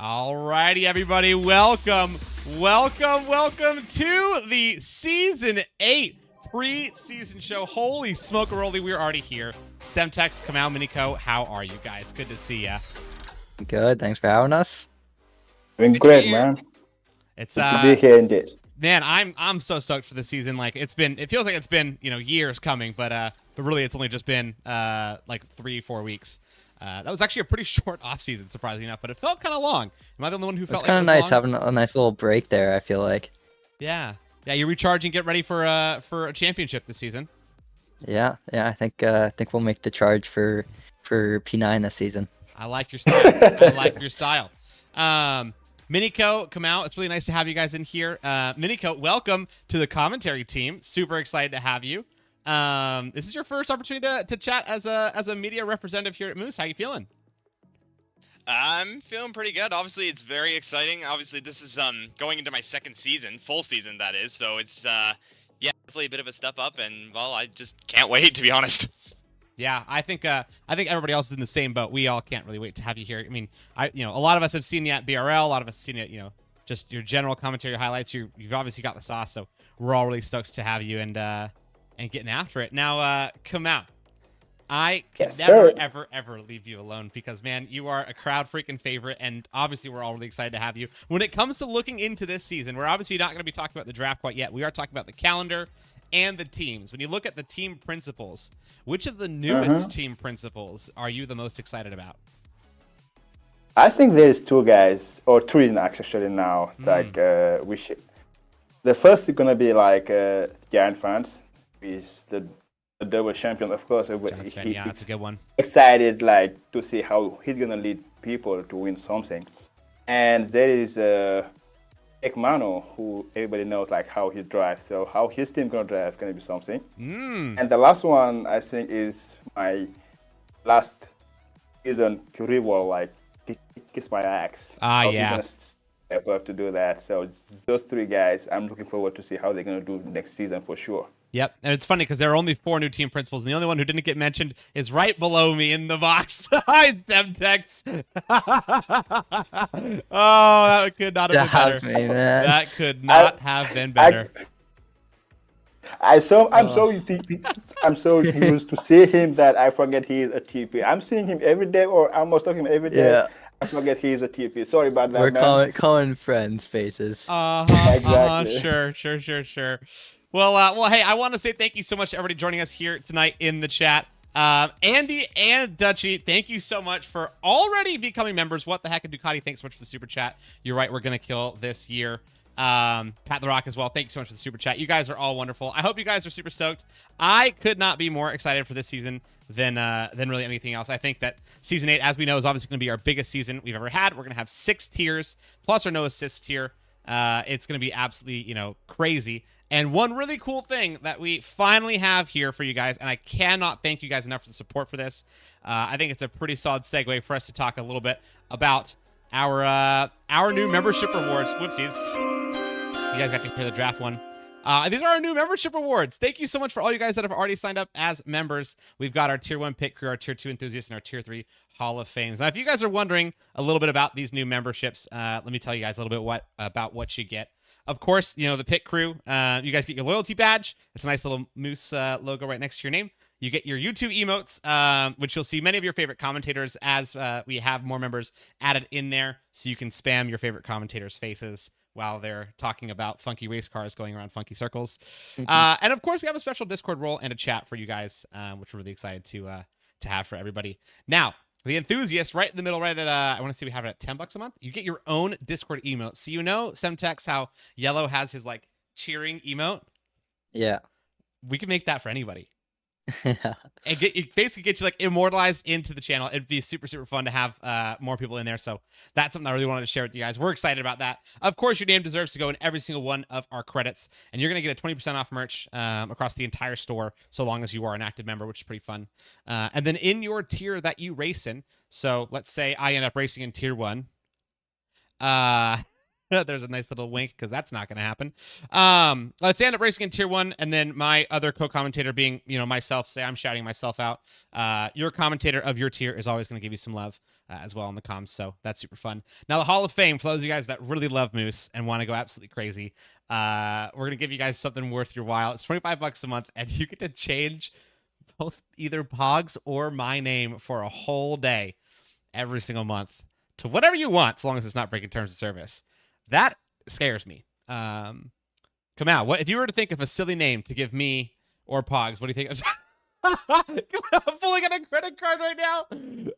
All righty, everybody. Welcome to the Season 8 preseason show. Holy smoke-a-rolly, we're already here. Semtex, Kamau, Miniko, how are you guys? Good to see ya. Good, thanks for having us. Doing great, man. It's Good to be here indeed. Man, I'm so stoked for the season. Like it feels like it's been years coming, but really it's only just been like 3-4 weeks. That was actually a pretty short off season, surprisingly enough, but it felt kind of long. Am I the only one who felt It's like kind it of was nice long? having a nice little break there, I feel like. Yeah, you recharge and get ready for a championship this season. Yeah, I think we'll make the charge for P9 this season. I like your style. Miniko, Kamau, it's really nice to have you guys in here. Miniko, welcome to the commentary team. Super excited to have you. This is your first opportunity to chat as a media representative here at Moose. How you feeling? I'm feeling pretty good. Obviously, it's very exciting. Obviously, this is going into my second season, full season that is. So it's yeah, definitely a bit of a step up, and well, I just can't wait, to be honest. Yeah, I think everybody else is in the same boat. We all can't really wait to have you here. I mean, a lot of us have seen you at BRL. A lot of us have seen it, just your general commentary highlights. You've obviously got the sauce, so we're all really stoked to have you and getting after it. Now, Kamau, I can ever leave you alone because, man, you are a crowd freaking favorite, and obviously we're all really excited to have you. When it comes to looking into this season, we're obviously not going to be talking about the draft quite yet. We are talking about the calendar and the teams. When you look at the team principles, which of the newest team principles are you the most excited about? I think there's two guys, or three actually now. Like the first is gonna be like Giant fans. He's the double champion, of course. Yeah, that's a good one. Excited like to see how he's gonna lead people to win something. And there is Ekmano, who everybody knows like how he drives. So how his team gonna drive gonna be something. And the last one I think is my last season rival, like Kiss My Axe. Yeah. He's gonna step up to do that. So those three guys, I'm looking forward to see how they're gonna do next season for sure. Yep, and it's funny because there are only 4 new team principals, and the only one who didn't get mentioned is right below me in the box. Hi, Semtex. Oh, that could not have been better. Me, man. That could not have been better. I'm so used to see him that I forget he is a TP. I'm seeing him every day, or almost talking every day. Yeah. I forget he is a TP. Sorry about that, We're man. calling friends faces. Exactly. Sure. Well, hey, I want to say thank you so much to everybody joining us here tonight in the chat. Andy and Dutchy, thank you so much for already becoming members. What the heck, and Ducati, thanks so much for the super chat. You're right, we're gonna kill this year. Pat the Rock as well, thank you so much for the super chat. You guys are all wonderful. I hope you guys are super stoked. I could not be more excited for this season than really anything else. I think that season 8, as we know, is obviously going to be our biggest season we've ever had. We're going to have 6 tiers plus our no assist tier. It's going to be absolutely crazy. And one really cool thing that we finally have here for you guys, and I cannot thank you guys enough for the support for this. I think it's a pretty solid segue for us to talk a little bit about our new membership rewards. Whoopsies. You guys got to hear the draft one. These are our new membership rewards. Thank you so much for all you guys that have already signed up as members. We've got our Tier 1 Pit Crew, our Tier 2 Enthusiasts, and our Tier 3 Hall of Fames. Now, if you guys are wondering a little bit about these new memberships, let me tell you guys a little bit about what you get. Of course, the Pit Crew, you guys get your loyalty badge. It's a nice little moose logo right next to your name. You get your YouTube emotes, which you'll see many of your favorite commentators as we have more members added in there, so you can spam your favorite commentators' faces while they're talking about funky race cars going around funky circles. And of course, we have a special Discord role and a chat for you guys, which we're really excited to have for everybody. Now, the enthusiasts, right in the middle, right at I want to see we have it at $10 a month. You get your own Discord emote. So Semtex, how Yellow has his like cheering emote. Yeah. We can make that for anybody. Yeah. And it basically gets you like immortalized into the channel. It'd be super, super fun to have more people in there. So that's something I really wanted to share with you guys. We're excited about that. Of course, your name deserves to go in every single one of our credits. And you're going to get a 20% off merch across the entire store, so long as you are an active member, which is pretty fun. And then in your tier that you race in, so let's say I end up racing in Tier 1. There's a nice little wink because that's not going to happen. Let's end up racing in tier 1, and then my other co-commentator being, myself. Say I'm shouting myself out. Your commentator of your tier is always going to give you some love as well in the comms, so that's super fun. Now the Hall of Fame, for those of you guys that really love Moose and want to go absolutely crazy, we're going to give you guys something worth your while. It's $25 a month, and you get to change both either Pogs or my name for a whole day every single month to whatever you want, as long as it's not breaking terms of service. That scares me. Come out. What if you were to think of a silly name to give me or Pogs? What do you think? I'm pulling out a credit card right now.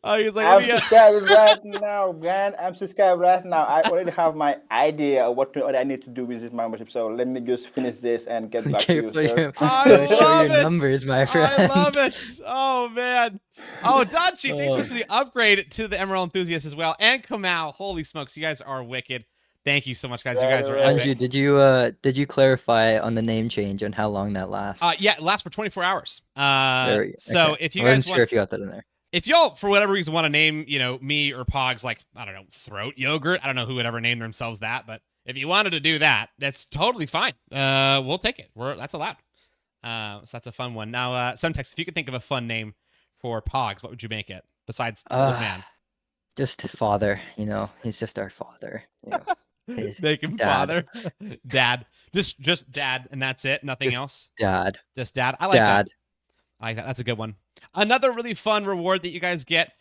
Oh, he's like, I'm subscribed right now, man. I'm subscribed right now. I already have my idea of what I need to do with this membership. So let me just finish this and get back to you, sir. I Show love your it. numbers, my friend. I love it. Oh man. Oh, Dachi, thanks so much for the upgrade to the MRL enthusiast as well, and Kamal. Holy smokes, you guys are wicked. Thank you so much, guys. You guys are Right. epic. Anju, did you clarify on the name change and how long that lasts? Yeah, it lasts for 24 hours. So Okay. if you I wasn't guys sure want, if you got that in there. if y'all for whatever reason want to name, me or Pogs, like, I don't know, throat yogurt. I don't know who would ever name themselves that, but if you wanted to do that, that's totally fine. We'll take it. That's allowed. So that's a fun one. Now, Semtex, if you could think of a fun name for Pogs, what would you make it besides old man? Just father, he's just our father. Make him Dad. father. Dad. Just dad, and that's it. Nothing Just else. Dad. Just dad. I like Dad. that. I like that. That's a good one. Another really fun reward that you guys get,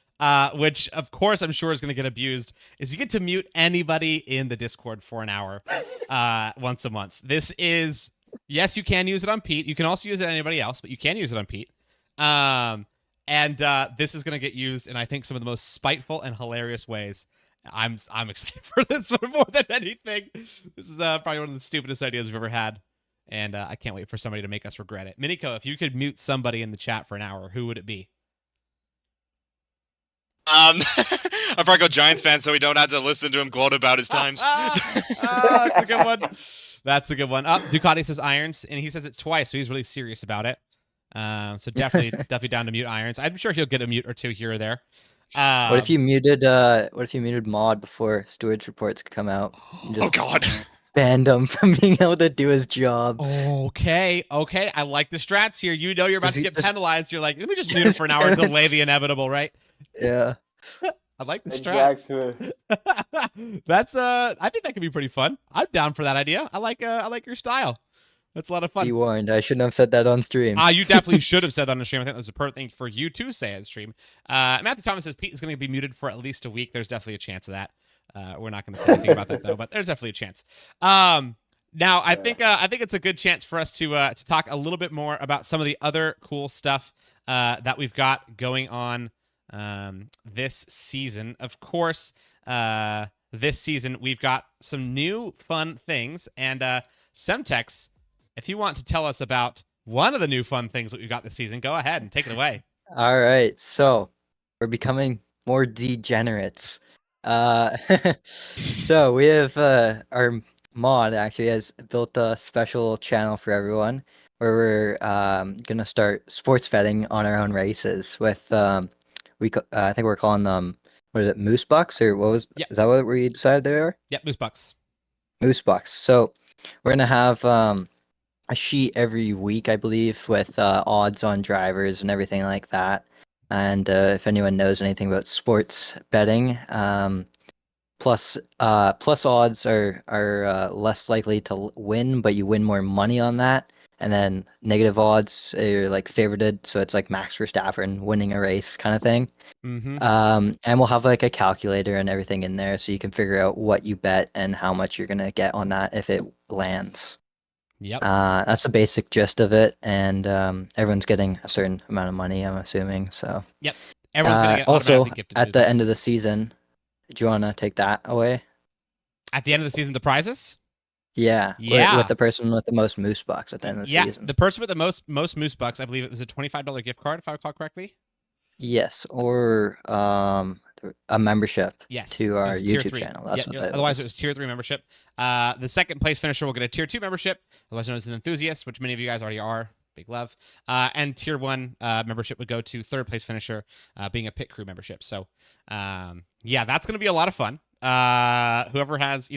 which of course I'm sure is going to get abused, is you get to mute anybody in the Discord for an hour once a month. This is, yes, you can use it on Pete. You can also use it on anybody else, but you can use it on Pete. And this is going to get used in, I think, some of the most spiteful and hilarious ways. I'm excited for this one more than anything. This is probably one of the stupidest ideas we've ever had, and I can't wait for somebody to make us regret it. Miniko, if you could mute somebody in the chat for an hour, who would it be? I'm probably go Giants fan, so we don't have to listen to him gloat about his times. That's a good one. That's a good one. Ducati says Irons, and he says it twice, so he's really serious about it. So definitely down to mute Irons. I'm sure he'll get a mute or two here or there. What if you muted Maud before Stewards reports could come out? And just God. banned him from being able to do his job. Okay. I like the strats here. You're about to get penalized. You're like, let me just mute him just for an hour and delay the inevitable, right? Yeah. I like the strats. Exactly. That's I think that could be pretty fun. I'm down for that idea. I like your style. That's a lot of fun. Be warned, I shouldn't have said that on stream. You definitely should have said that on the stream. I think that was a perfect thing for you to say on stream. Matthew Thomas says Pete is going to be muted for at least a week. There's definitely a chance of that. We're not going to say anything about that though, but there's definitely a chance. Now I think it's a good chance for us to talk a little bit more about some of the other cool stuff that we've got going on this season. Of course, this season we've got some new fun things, and Semtex, if you want to tell us about one of the new fun things that we've got this season, go ahead and take it away. All right, so we're becoming more degenerates. So we have our mod actually has built a special channel for everyone where we're gonna start sports betting on our own races with I think we're calling them, what is it, Moose Bucks, or what was? Yeah. Is that what we decided they are? Yep, Moose Bucks. Moose Bucks. So we're gonna have a sheet every week, I believe, with odds on drivers and everything like that. And if anyone knows anything about sports betting, plus odds are less likely to win, but you win more money on that. And then negative odds are like favorited, so it's like Max Verstappen winning a race kind of thing. Mm-hmm. And we'll have like a calculator and everything in there, so you can figure out what you bet and how much you're gonna get on that if it lands. Yep. That's the basic gist of it, and everyone's getting a certain amount of money, I'm assuming. So Yep. Everyone's gonna get also automatically gifted at the end of Moose the season, do you want to take that away? Bucks. At the end of the season, the prizes. Yeah. Yeah. With the person with the most Moose Bucks at the end of the season. The person with the most Moose Bucks, I believe it was a $25 gift card, if I recall correctly. Yes, or a membership Yes, to it our was tier YouTube 3. channel. That's what that otherwise, was. it was tier 3 membership. The second place finisher will get a tier 2 membership, otherwise known as an enthusiast, which many of you guys already are. Big love. And tier 1 membership would go to third place finisher, being a pit crew membership. So, yeah, that's going to be a lot of fun. whoever has,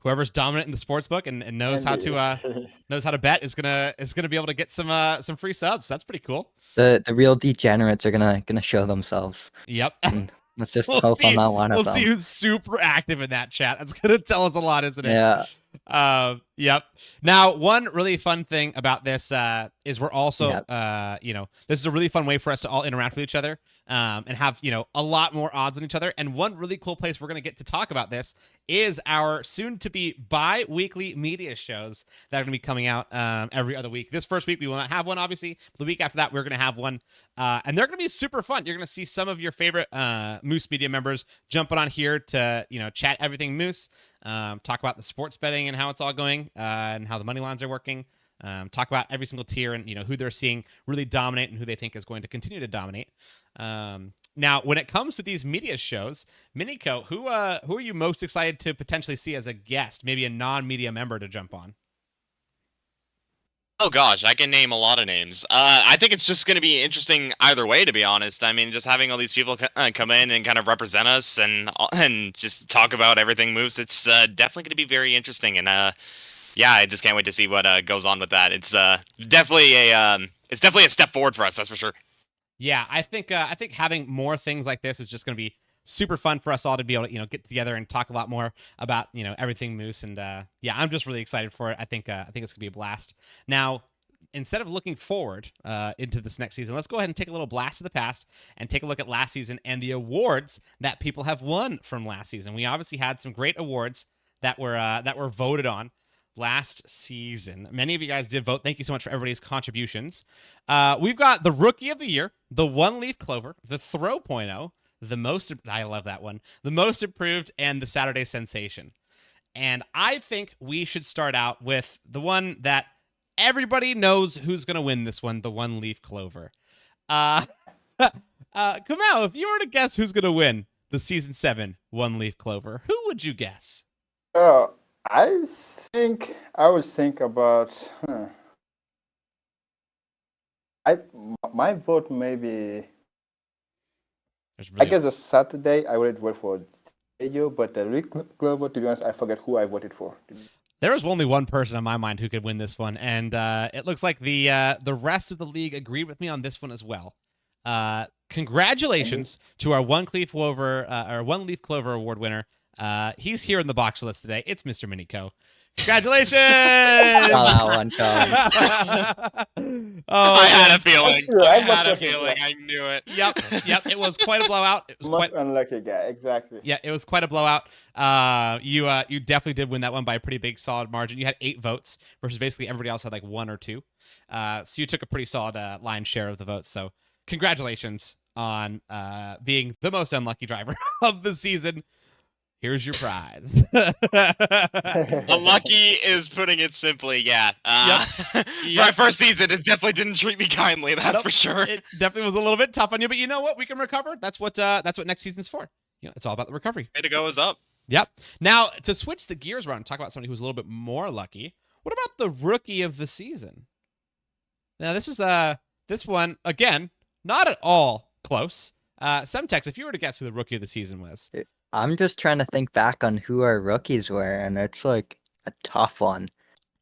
whoever's dominant in the sports book and knows how to bet is gonna be able to get some free subs. That's pretty cool. The real degenerates are gonna show themselves. Yep. And let's just hope I'm not one of them. We'll see who's super active in that chat. That's gonna tell us a lot, isn't it? Yeah. Yep. Now, one really fun thing about this is we're also, this is a really fun way for us to all interact with each other and have, a lot more odds on each other. And one really cool place we're going to get to talk about this is our soon-to-be bi-weekly media shows that are going to be coming out every other week. This first week, we will not have one, obviously. The week after that, we're going to have one. And they're going to be super fun. You're going to see some of your favorite Moose Media members jumping on here to, chat everything Moose. Talk about the sports betting and how it's all going and how the money lines are working. Talk about every single tier and who they're seeing really dominate and who they think is going to continue to dominate. Now, when it comes to these media shows, Miniko, who are you most excited to potentially see as a guest, maybe a non-media member to jump on? Oh gosh, I can name a lot of names. I think it's just going to be interesting either way, to be honest. I mean, just having all these people come in and kind of represent us and just talk about everything Moose. It's definitely going to be very interesting, and yeah, I just can't wait to see what goes on with that. It's definitely a step forward for us, that's for sure. Yeah, I think having more things like this is just going to be super fun for us all to be able to get together and talk a lot more about everything Moose, and yeah, I'm just really excited for it. I think it's gonna be a blast. Now, instead of looking forward into this next season, let's go ahead and take a little blast of the past and take a look at last season and the awards that people have won from last season. We obviously had some great awards that were voted on last season. Many of you guys did vote. Thank you so much for everybody's contributions. We've got the Rookie of the Year, the One Leaf Clover, the Throw .0, I love that one, the Most Improved, and the Saturday Sensation. And I think we should start out with the one that everybody knows who's going to win this one, the One Leaf Clover. Kamau, if you were to guess who's going to win the Season 7 One Leaf Clover, who would you guess? I think I would think about. My vote maybe. I guess a Saturday I would vote for Radio, but the Rick Clover, to be honest, I forget who I voted for. There was only one person in my mind who could win this one, and it looks like the rest of the league agreed with me on this one as well. Congratulations to our One Leaf Clover Award winner. He's here in the box with us today. It's Mr. Miniko. Congratulations! That one I had a feeling. Sure, I had a feeling. I knew it. Yep. It was quite a blowout. It was Most unlucky guy, exactly. Yeah, it was quite a blowout. You definitely did win that one by a pretty big, solid margin. You had 8 votes versus basically everybody else had like 1 or 2. So you took a pretty solid lion's share of the votes. So congratulations on being the most unlucky driver of the season. Here's your prize. Unlucky is putting it simply, yeah. Yep. My first season, it definitely didn't treat me kindly, that's for sure. It definitely was a little bit tough on you, but you know what? We can recover. That's what next season's for. It's all about the recovery. Way to go is up. Yep. Now, to switch the gears around and talk about somebody who's a little bit more lucky, what about the Rookie of the Season? Now, this one, again, not at all close. Semtex, if you were to guess who the Rookie of the Season was. I'm just trying to think back on who our rookies were, and it's like a tough one.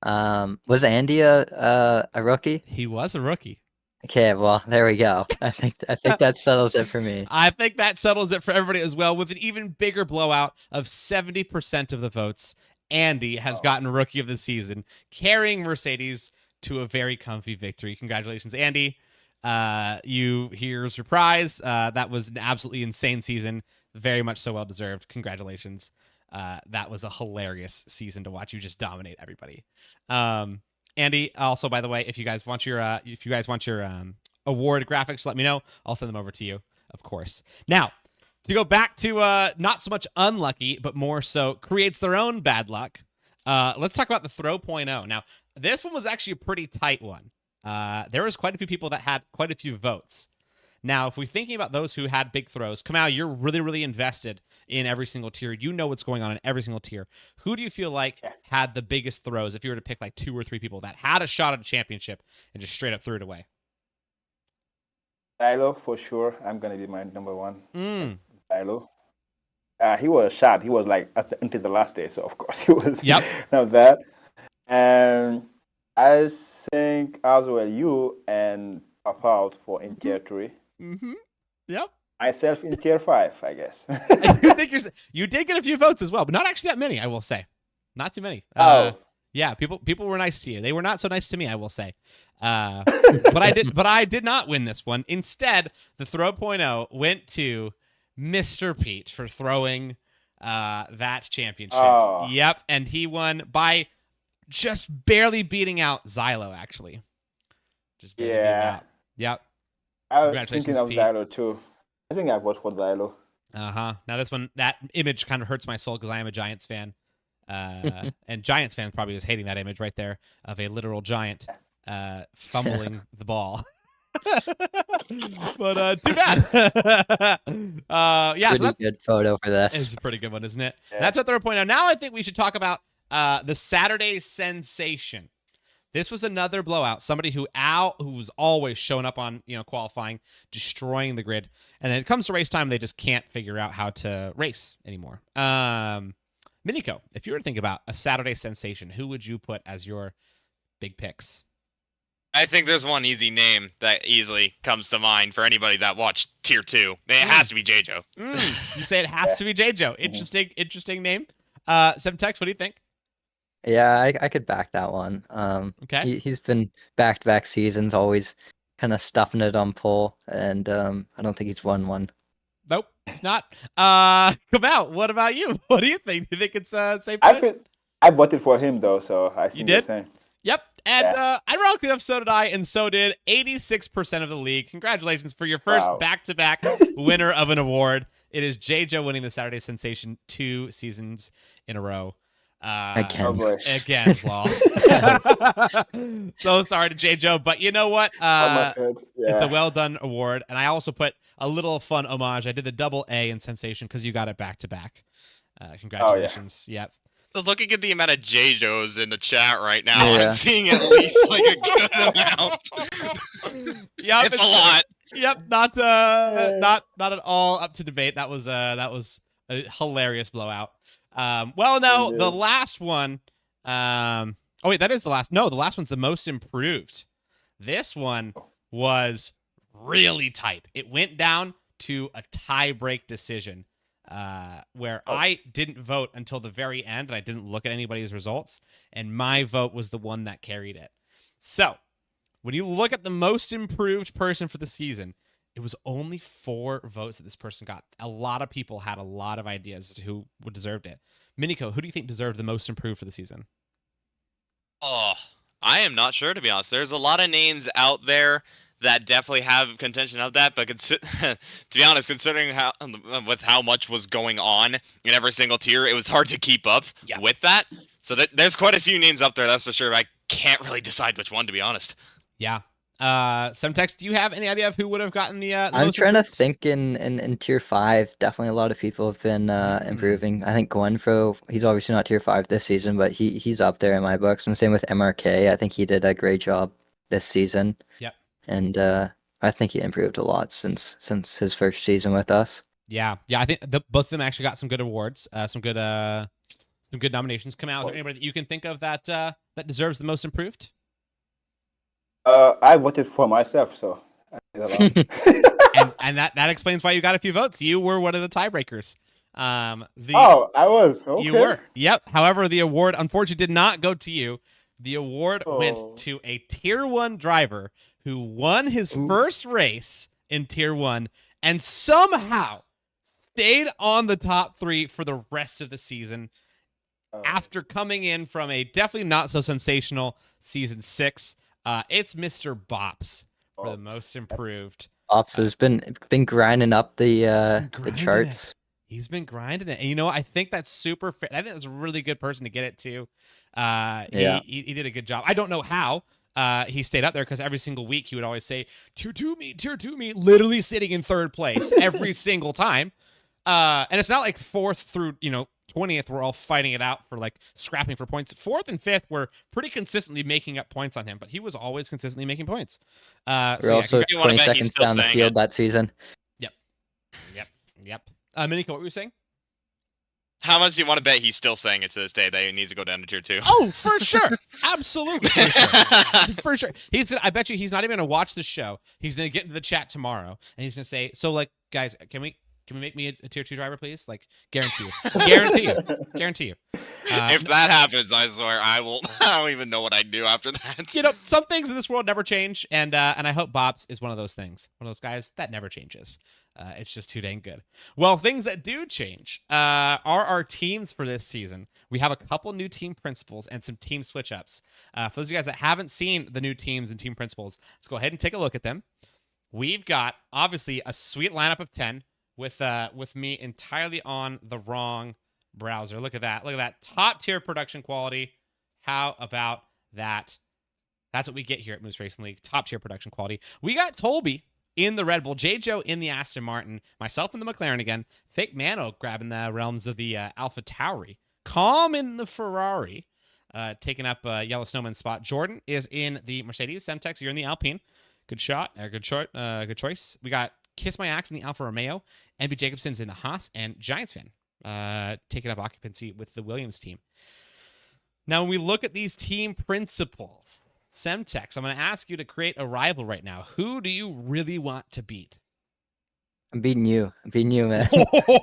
Was Andy a rookie? He was a rookie. Okay, well, there we go. I think that settles it for me. I think that settles it for everybody as well, with an even bigger blowout of 70% of the votes. Andy has gotten Rookie of the Season, carrying Mercedes to a very comfy victory. Congratulations, Andy. Here's your prize. That was an absolutely insane season. Very much so, well deserved. Congratulations. That was a hilarious season to watch. You just dominate everybody. Andy, also, by the way, if you guys want your award graphics, let me know. I'll send them over to you, of course. Now, to go back to not so much unlucky, but more so creates their own bad luck. Let's talk about the Throw .0. Now, this one was actually a pretty tight one. There was quite a few people that had quite a few votes. Now, if we're thinking about those who had big throws, Kamau, you're really, really invested in every single tier. You know what's going on in every single tier. Who do you feel like had the biggest throws if you were to pick like 2 or 3 people that had a shot at a championship and just straight up threw it away? Stylo, for sure. I'm going to be my number one. Stylo. he was shot. He was like until the last day, so of course he was Yep. not that. And I think as well you and pop out for in tier 3. Mm-hmm. Yep. Myself in tier 5, I guess. I do think you did get a few votes as well, but not actually that many, I will say. Not too many. Yeah, people were nice to you. They were not so nice to me, I will say. But I did not win this one. Instead, the throw .0 went to Mr. Pete for throwing that championship. Oh. Yep, and he won by just barely beating out Xylo, actually. Just barely beating out. Yep. I was Congratulations, thinking of Pete. Xylo too. I think I vote for Xylo. Now this one, that image kind of hurts my soul because I am a Giants fan. And Giants fans probably just hating that image right there of a literal giant fumbling the ball. But too bad. Yeah, Pretty so that's good photo for this. it's a pretty good one, isn't it? Yeah. That's what they're pointing out. Now I think we should talk about the Saturday sensation. This was another blowout. Somebody who was always showing up on qualifying, destroying the grid, and then it comes to race time, they just can't figure out how to race anymore. Miniko, if you were to think about a Saturday sensation, who would you put as your big picks? I think there's one easy name that easily comes to mind for anybody that watched Tier 2. It has to be J-Jo. You say it has to be J-Jo. Interesting name. Semtex, what do you think? Yeah, I could back that one. Okay. He's been back-to-back seasons, always kind of stuffing it on pole, and I don't think he's won one. Nope, it's not. Come out. What about you? What do you think? Do you think it's same place? I voted for him though, so I think did? the same. Yep. And ironically enough, so did I, and so did 86% of the league. Congratulations for your first back-to-back winner of an award. It is J-Jo winning the Saturday Sensation 2 seasons in a row. Again. Again, lol. So sorry to J-Jo, but you know what? It's a well-done award. And I also put a little fun homage. I did the double A in Sensation because you got it back-to-back. Congratulations. Yep. So looking at the amount of J-Jos in the chat right now, Yeah. I'm seeing at least like a good amount. Yep, It's a lot. Yep, not at all up to debate. That was a hilarious blowout. Well, no, the last one. Oh wait, that is the last. No, the last one's the most improved. This one was really tight. It went down to a tie-break decision, where I didn't vote until the very end, and I didn't look at anybody's results, and my vote was the one that carried it. So, when you look at the most improved person for the season, it was only 4 votes that this person got. A lot of people had a lot of ideas as to who would deserved it. Miniko, who do you think deserved the most improved for the season? Oh, I am not sure, to be honest. There's a lot of names out there that definitely have contention of that, but to be honest, considering how much was going on in every single tier, it was hard to keep up with that. So there's quite a few names up there, that's for sure. But I can't really decide which one, to be honest. Yeah. Semtex, do you have any idea of who would have gotten the I'm most trying improved? to think in tier 5. Definitely a lot of people have been improving. I think Gwenfro, he's obviously not tier 5 this season, but he's up there in my books. And same with MRK. I think he did a great job this season. Yep. And I think he improved a lot since his first season with us. Yeah. I think both of them actually got some good awards, some good nominations. Come out. Is there anybody that you can think of that deserves the most improved? I voted for myself, so I did a lot. and that explains why you got a few votes. You were one of the tiebreakers. I was. Okay. You were. Yep. However, the award unfortunately did not go to you. The award went to a tier 1 driver who won his first race in tier 1 and somehow stayed on the top 3 for the rest of the season after coming in from a definitely not so sensational season 6. It's Mr. Bops for the most improved. Bops has been grinding up the charts. He's been grinding it. And you know, I think that's super fair. I think that's a really good person to get it to. He did a good job. I don't know how he stayed up there because every single week he would always say, tier 2 me, literally sitting in 3rd place every single time. And it's not like 4th through, 20th, we're all fighting it out for like scrapping for points. 4th and 5th were pretty consistently making up points on him, but he was always consistently making points. We're also 20 seconds down the field that season. Yep. Miniko, what were you saying? How much do you want to bet he's still saying it to this day that he needs to go down to tier 2? Oh, for sure. Absolutely. For sure. For sure. I bet you he's not even going to watch the show. He's going to get into the chat tomorrow and he's going to say, so like, guys, can we make me a tier 2 driver, please? Like, guarantee you. Guarantee you. If that happens, I swear I will. I don't even know what I'd do after that. You know, some things in this world never change, and I hope Bops is one of those things. One of those guys that never changes. It's just too dang good. Well, things that do change are our teams for this season. We have a couple new team principals and some team switch-ups. For those of you guys that haven't seen the new teams and team principals, let's go ahead and take a look at them. We've got, obviously, a sweet lineup of 10 with me entirely on the wrong browser. Look at that. Look at that. Top-tier production quality. How about that? That's what we get here at Moose Racing League. Top-tier production quality. We got Tolby in the Red Bull, J-Joe in the Aston Martin, myself in the McLaren again, Fake Mano grabbing the realms of the Alpha Tauri, Calm in the Ferrari, taking up Yellow Snowman's spot. Jordan is in the Mercedes, Semtex, you're in the Alpine. Good shot, good choice. We got Kiss My Axe in the Alfa Romeo, MB Jacobson's in the Haas, and Giants fan taking up occupancy with the Williams team. Now, when we look at these team principals, Semtex, I'm going to ask you to create a rival right now. Who do you really want to beat? I'm beating you. I'm beating you, man.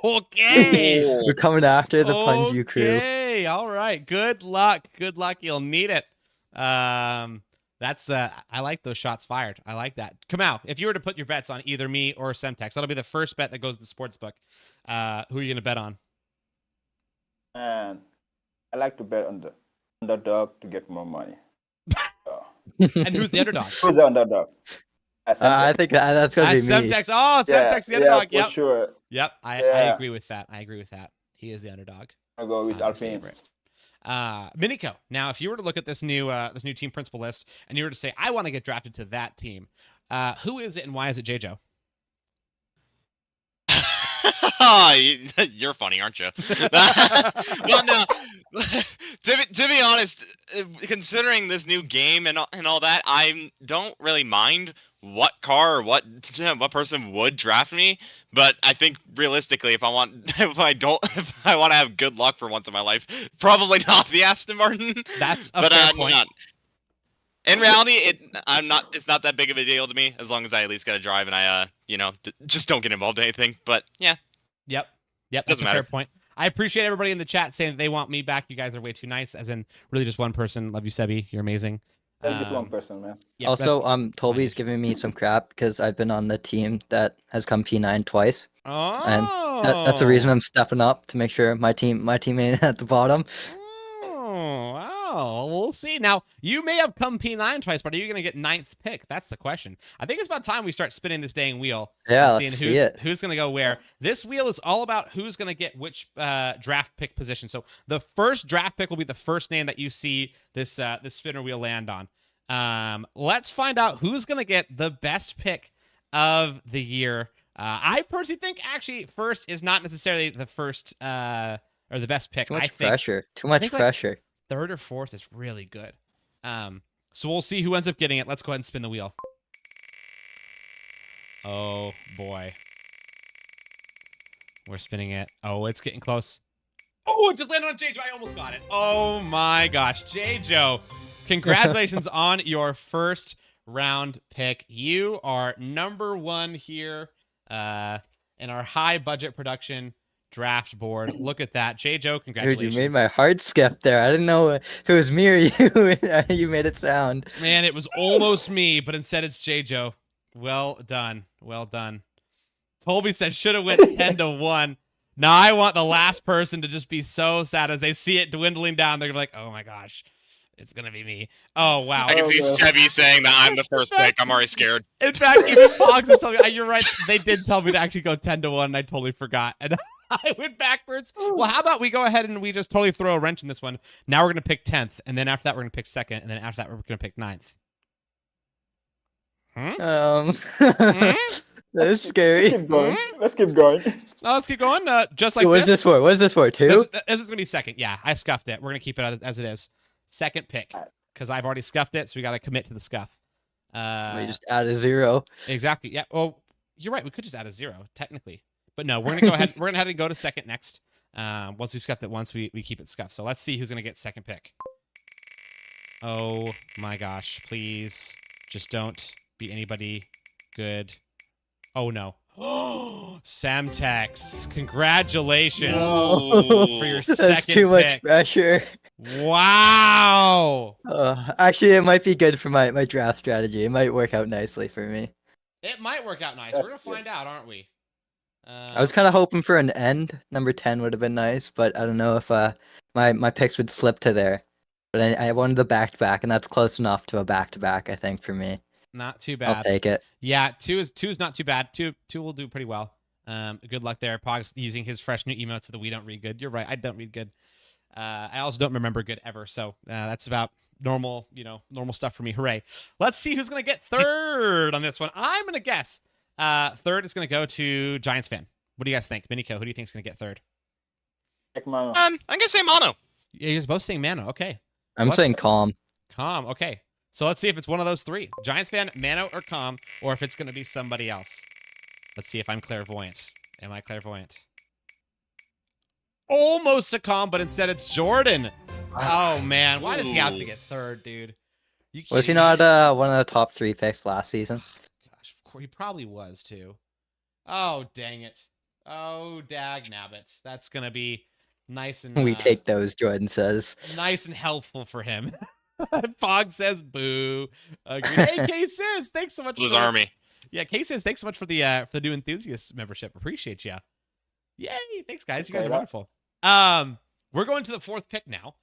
Okay. We're coming after the Punju crew. Okay. All right. Good luck. Good luck. You'll need it. That's I like those shots fired. I like that. Kamau, if you were to put your bets on either me or Semtex, that'll be the first bet that goes to the sports book. Who are you going to bet on? And I like to bet on the underdog to get more money. And who's the underdog? Who's the underdog? I think that's going to be me. Semtex. Oh, Semtex the underdog. Yeah, for sure. Yep. I agree with that. He is the underdog. I'll go with Alpine. Minico. Now, if you were to look at this new team principal list and you were to say, I want to get drafted to that team, who is it and why is it J-Joe? You're funny, aren't you? Well, no. To be honest, considering this new game and all that, I don't really mind what car or what person would draft me. But I think realistically, if I want to have good luck for once in my life, probably not the Aston Martin. That's a fair point. In reality, it's not that big of a deal to me as long as I at least get a drive and I just don't get involved in anything. But yeah. Yep. That's a fair point. I appreciate everybody in the chat saying that they want me back. You guys are way too nice. As in, really just one person. Love you, Sebi. You're amazing. Just one person, man. Yeah, also, Tolby's giving me some crap because I've been on the team that has come P9 twice. Oh. And that's the reason I'm stepping up to make sure my team ain't at the bottom. Oh, we'll see. Now, you may have come P9 twice, but are you going to get 9th pick? That's the question. I think it's about time we start spinning this dang wheel. Yeah, let's see it. Who's going to go where. This wheel is all about who's going to get which draft pick position. So the first draft pick will be the first name that you see this spinner wheel land on. Let's find out who's going to get the best pick of the year. I personally think actually first is not necessarily the first or the best pick. Too much pressure. Too much pressure. Third or fourth is really good. So we'll see who ends up getting it. Let's go ahead and spin the wheel. Oh, boy. We're spinning it. Oh, it's getting close. Oh, it just landed on J-Joe. I almost got it. Oh, my gosh. J-Joe, congratulations on your first round pick. You are number one here in our high budget production draft board. Look at that. J-Joe, congratulations. Dude, you made my heart skip there. I didn't know if it was me or you. You made it sound. Man, it was almost me, but instead it's J-Joe. Well done. Well done. Tolby said should have went 10-1. Now I want the last person to just be so sad as they see it dwindling down. They're like, oh my gosh, it's going to be me. Oh, wow. I can see Sebi saying that I'm the first pick. I'm already scared. In fact, even Fox is telling me, you're right. They did tell me to actually go 10-1, and I totally forgot. And I went backwards. Well, how about we go ahead and we just totally throw a wrench in this one. Now we're going to pick 10th, and then after that, we're going to pick 2nd, and then after that, we're going to pick 9th. That is scary. Let's keep going. Let's keep going. Just like so what's this for? What is this for? 2? This is going to be 2nd. Yeah, I scuffed it. We're going to keep it as it is. 2nd pick, because I've already scuffed it, so we got to commit to the scuff. We just add a 0. Exactly. Yeah. Well, you're right. We could just add a 0, technically. But no, we're going to go ahead. We're going to have to go to 2nd next. Once we scuffed it once, we keep it scuffed. So let's see who's gonna get second pick. Oh my gosh! Please, just don't be anybody good. Oh no! Samtex, congratulations for your second That's too much pick. pressure. Wow! Actually, it might be good for my draft strategy. It might work out nicely for me. It might work out nice. That's We're gonna find out, aren't we? I was kind of hoping for an end. Number 10 would have been nice, but I don't know if my picks would slip to there. But I wanted the back-to-back, and that's close enough to a back-to-back, I think, for me. Not too bad. I'll take it. Yeah, two is not too bad. Two will do pretty well. Good luck there. Pog's using his fresh new emote to the "We don't read good." You're right. I don't read good. I also don't remember good ever. So that's about normal, normal stuff for me. Hooray! Let's see who's gonna get third on this one. I'm gonna guess third is gonna go to Giants fan. What do you guys think, Minico? Who do you think is gonna get third? Ekmano. I'm gonna say Mono. Yeah, you're both saying Mano. Okay, I'm saying calm. Calm. Okay. So let's see if it's one of those three. Giants fan, Mano, or Calm, or if it's going to be somebody else. Let's see if I'm clairvoyant. Am I clairvoyant? Almost a Calm, but instead it's Jordan. Oh, man. Why does he have to get third, dude? Was he not one of the top 3 picks last season? Gosh, of course, he probably was, too. Oh, dang it. Oh, dag nabbit. That's going to be nice and... We take those, Jordan says. Nice and helpful for him. Pog says boo. Hey, K-Sis, thanks so much. Blues Army. Yeah, K-Sis, thanks so much for the new enthusiast membership. Appreciate ya. Yay, thanks guys. You guys are wonderful. We're going to the 4th pick now.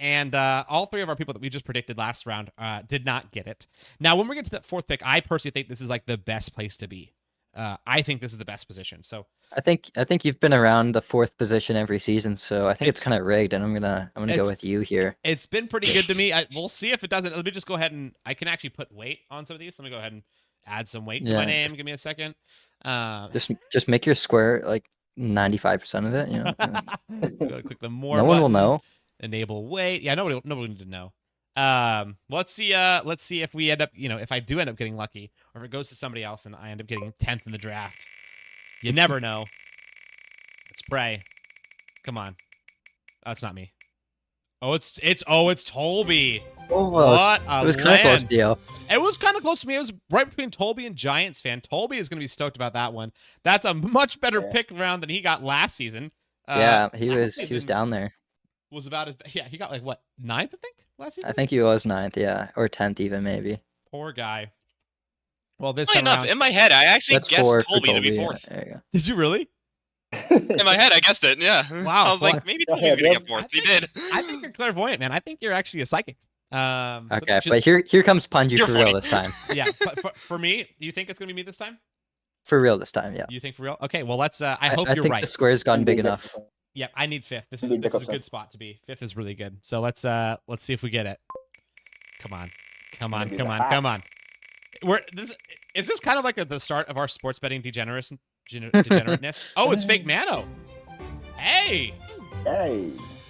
And all 3 of our people that we just predicted last round did not get it. Now, when we get to that 4th pick, I personally think this is like the best place to be. I think this is the best position. So I think you've been around the 4th position every season, so I think it's kind of rigged, and I'm gonna go with you here. It's been pretty good to me. We'll see if it doesn't. Let me just go ahead and I can actually put weight on some of these. Let me go ahead and add some weight to my name. Give me a second. Just make your square like 95% of it. You know. Go click the more. No one will know. Enable weight. Yeah, nobody need to know. Let's see if we end up, if I do end up getting lucky, or if it goes to somebody else and I end up getting 10th in the draft. You never know. Let's pray. Come on. Oh, it's not me. Oh, it's Tolby. Oh, well, What it was kind of close to you. It was kind of close to me. It was right between Tolby and Giants fan. Tolby is going to be stoked about that one. That's a much better pick round than he got last season. Yeah, he was down there. Was about as he got like what 9th, I think, last season. I think he was 9th, yeah, or 10th even maybe. Poor guy. Well, this Funny enough, in my head, I actually guessed Tolby to be 4th. Yeah, there you go. Did you really? In my head, I guessed it. Yeah. Wow. I was like, maybe Tolby's gonna get 4th. He did. I think you're clairvoyant, man. I think you're actually a psychic. Okay, but here comes Punji for real this time. Yeah, for me, do you think it's gonna be me this time? For real this time, yeah. You think for real? Okay, well let's. I hope you're think right. The square's gotten big enough. Yeah, I need 5th. This is a good spot to be. 5th is really good. So let's see if we get it. Come on. Is this kind of like the start of our sports betting degenerateness? Oh, it's fake Mano. Hey,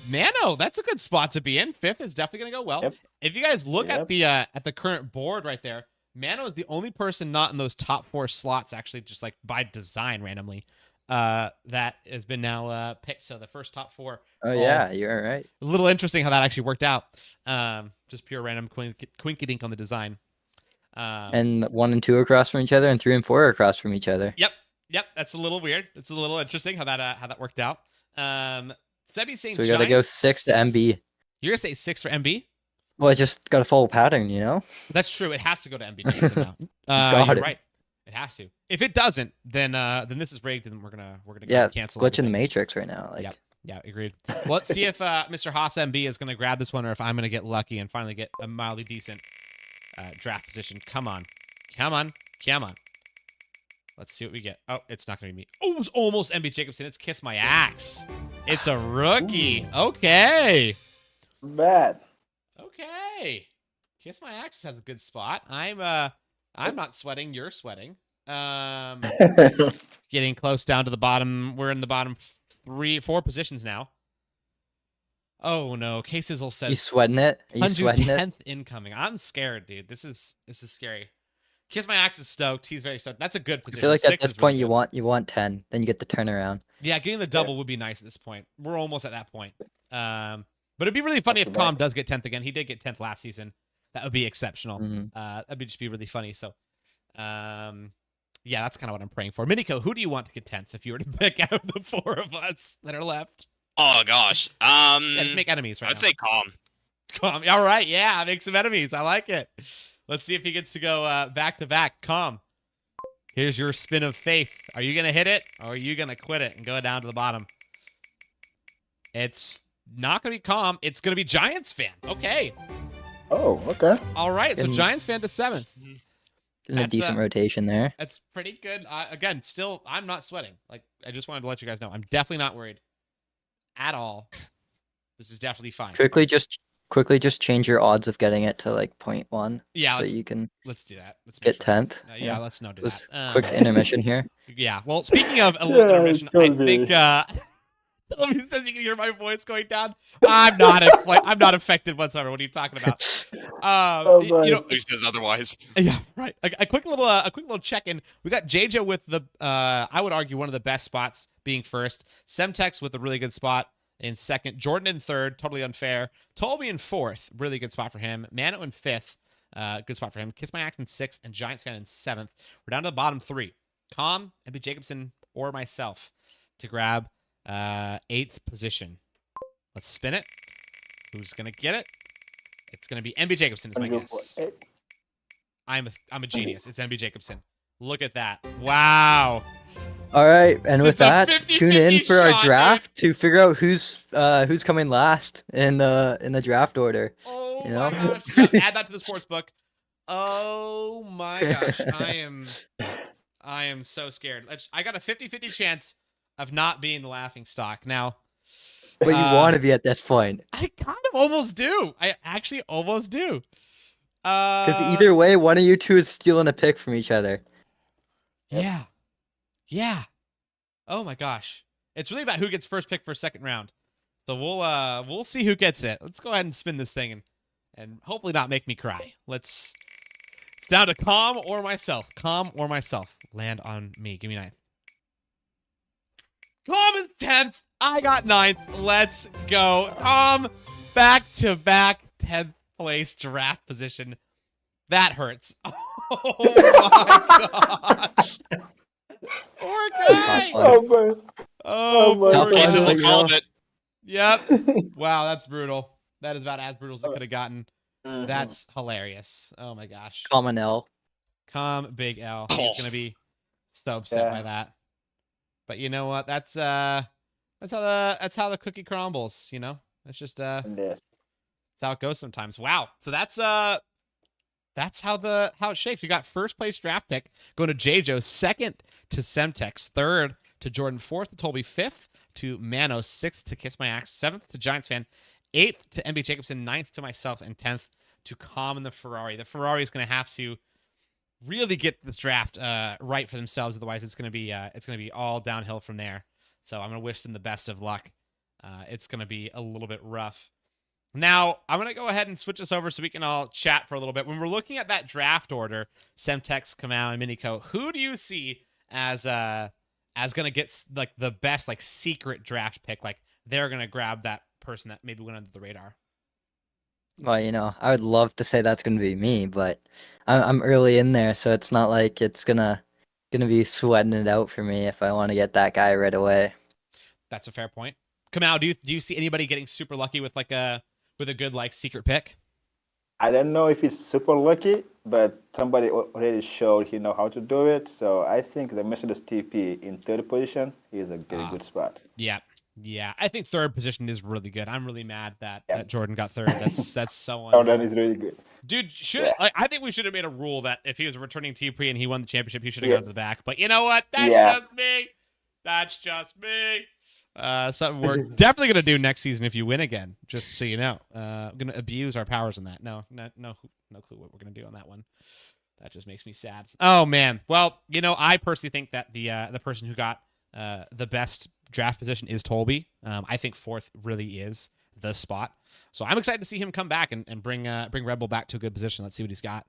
Mano, that's a good spot to be in. 5th is definitely gonna go well. Yep. If you guys look at the current board right there, Mano is the only person not in those top 4 slots, actually, just like by design randomly. That has been now picked. So the first top 4. Oh yeah, you're right. A little interesting how that actually worked out. Just pure random quinkydink on the design. And 1 and 2 across from each other, and 3 and 4 across from each other. Yep. That's a little weird. It's a little interesting how that worked out. Sebi saying so we gotta go 6 to MB. You're gonna say 6 for MB? Well, it just got to follow pattern, you know. That's true. It has to go to MB now. You're right. It has to. If it doesn't, then this is rigged, and we're gonna cancel. Glitch in the matrix right now. Like. Yeah, agreed. Well, let's see if Mr. Haas MB is gonna grab this one, or if I'm gonna get lucky and finally get a mildly decent draft position. Come on. Let's see what we get. Oh, it's not gonna be me. Oh, it was almost MB Jacobson. It's Kiss My Axe. It's a rookie. Okay. Bad. Okay. Kiss My Axe has a good spot. I'm not sweating. You're sweating. Getting close down to the bottom. We're in the bottom 4 positions now. Oh no, K-Sizzle says You sweating it? Are you sweating it? 10th incoming. I'm scared, dude. This is scary. Kiss My Axe is stoked. He's very stoked. That's a good I position. feel like at 6 this is really point good. you want 10, then you get the turnaround. Yeah, getting the double would be nice at this point. We're almost at that point. But it'd be really funny if Calm does get 10th again. He did get 10th last season. That would be exceptional. That'd just be really funny. So, yeah, that's kind of what I'm praying for. Miniko, who do you want to get 10th if you were to pick out of the 4 of us that are left? Oh gosh. Yeah, just make enemies right I'd now. say Calm. Calm. All right, yeah, make some enemies. I like it. Let's see if he gets to go back to back. Calm. Here's your spin of faith. Are you gonna hit it, or are you gonna quit it and go down to the bottom? It's not gonna be Calm. It's gonna be Giants fan. Okay. Oh, okay. All right. So And- Giants fan to 7th. Getting a That's, decent rotation there. That's pretty good. Again, still, I'm not sweating. Like, I just wanted to let you guys know, I'm definitely not worried at all. This is definitely fine. Quickly just change your odds of getting it to like 0.1. Yeah, So let's- you can Let's do that. Let's get make sure. 10th. Yeah, let's not do Just that. quick intermission here. Yeah. Well, speaking of a little Yeah, intermission, I totally. think somebody says you can hear my voice going down. I'm not I'm not affected whatsoever. What are you talking about? You know, Who says otherwise? yeah, right. A quick little check-in. We got JJ with the I would argue one of the best spots being first. Semtex with a really good spot in second. Jordan in third, totally unfair. Tolby in fourth, really good spot for him. Mano in fifth, good spot for him. Kiss My Axe in sixth, and Giants fan in seventh. We're down to the bottom 3. Calm, MB Jacobson, or myself to grab 8th position. Let's spin it. Who's gonna get it? It's gonna be MB Jacobson is my guess. I'm a genius. It's MB Jacobson. Look at that. Wow. All right, and with It's a that, 50-50 tune in for our shot, draft to figure out who's coming last in the draft order. Oh You my know? gosh. Yeah, add that to the sports book. Oh my gosh. I am so scared. I got a 50-50 chance of not being the laughing stock. Now, But you want to be at this point, I kind of almost do. I actually almost do. because either way, one of you two is stealing a pick from each other. Yeah. Yeah. Oh my gosh. It's really about who gets first pick for second round. So we'll see who gets it. Let's go ahead and spin this thing and hopefully not make me cry. It's down to Calm or myself. Calm or myself. Land on me. Give me 9th. Calm is 10th. I got 9th. Let's go. Calm back to back 10th place draft position. That hurts. Oh my gosh. Poor guy. Oh, man. Oh, my poor God. guy. Cases you will call know. it. Yep. Wow, that's brutal. That is about as brutal as it could have gotten. That's hilarious. Oh my gosh. Common L. Calm, big L. He's Oh. gonna be so upset by Yeah. that. But you know what? That's how the cookie crumbles. You know, that's just Yeah. that's how it goes sometimes. Wow. So that's how it shapes. You got first place draft pick going to JJo, second to Semtex, third to Jordan, fourth to Tolby, fifth to Mano, sixth to Kiss My Axe, seventh to Giants fan, eighth to MB Jacobson, ninth to myself, and 10th to Calm and the Ferrari. The Ferrari is going to have to really get this draft right for themselves. Otherwise, it's going to be all downhill from there. So I'm going to wish them the best of luck. It's going to be a little bit rough. Now, I'm going to go ahead and switch us over so we can all chat for a little bit. When we're looking at that draft order, Semtex, Kamau, and Miniko, who do you see as going to get like the best like secret draft pick? Like they're going to grab that person that maybe went under the radar. Well, you know, I would love to say that's gonna be me, but I'm early in there, so it's not like it's gonna be sweating it out for me if I want to get that guy right away. That's a fair point. Kamau, do you see anybody getting super lucky with a good like secret pick? I don't know if it's super lucky, but somebody already showed he know how to do it. So I think the Mercedes TP in third position is a very good spot. Yeah. I think third position is really good. I'm really mad that Yeah. Jordan got third. That's so Oh, unfair. that is really good. Dude, I think we should have made a rule that if he was a returning TP and he won the championship, he should have Yeah. gone to the back. But you know what? That's Yeah. just me. That's just me. Something we're definitely gonna do next season if you win again. Just so you know, I'm gonna abuse our powers on that. No clue what we're gonna do on that one. That just makes me sad. Oh man. Well, you know, I personally think that the person who got the best draft position is Tolby. I think fourth really is the spot. So I'm excited to see him come back and bring Red Bull back to a good position. Let's see what he's got.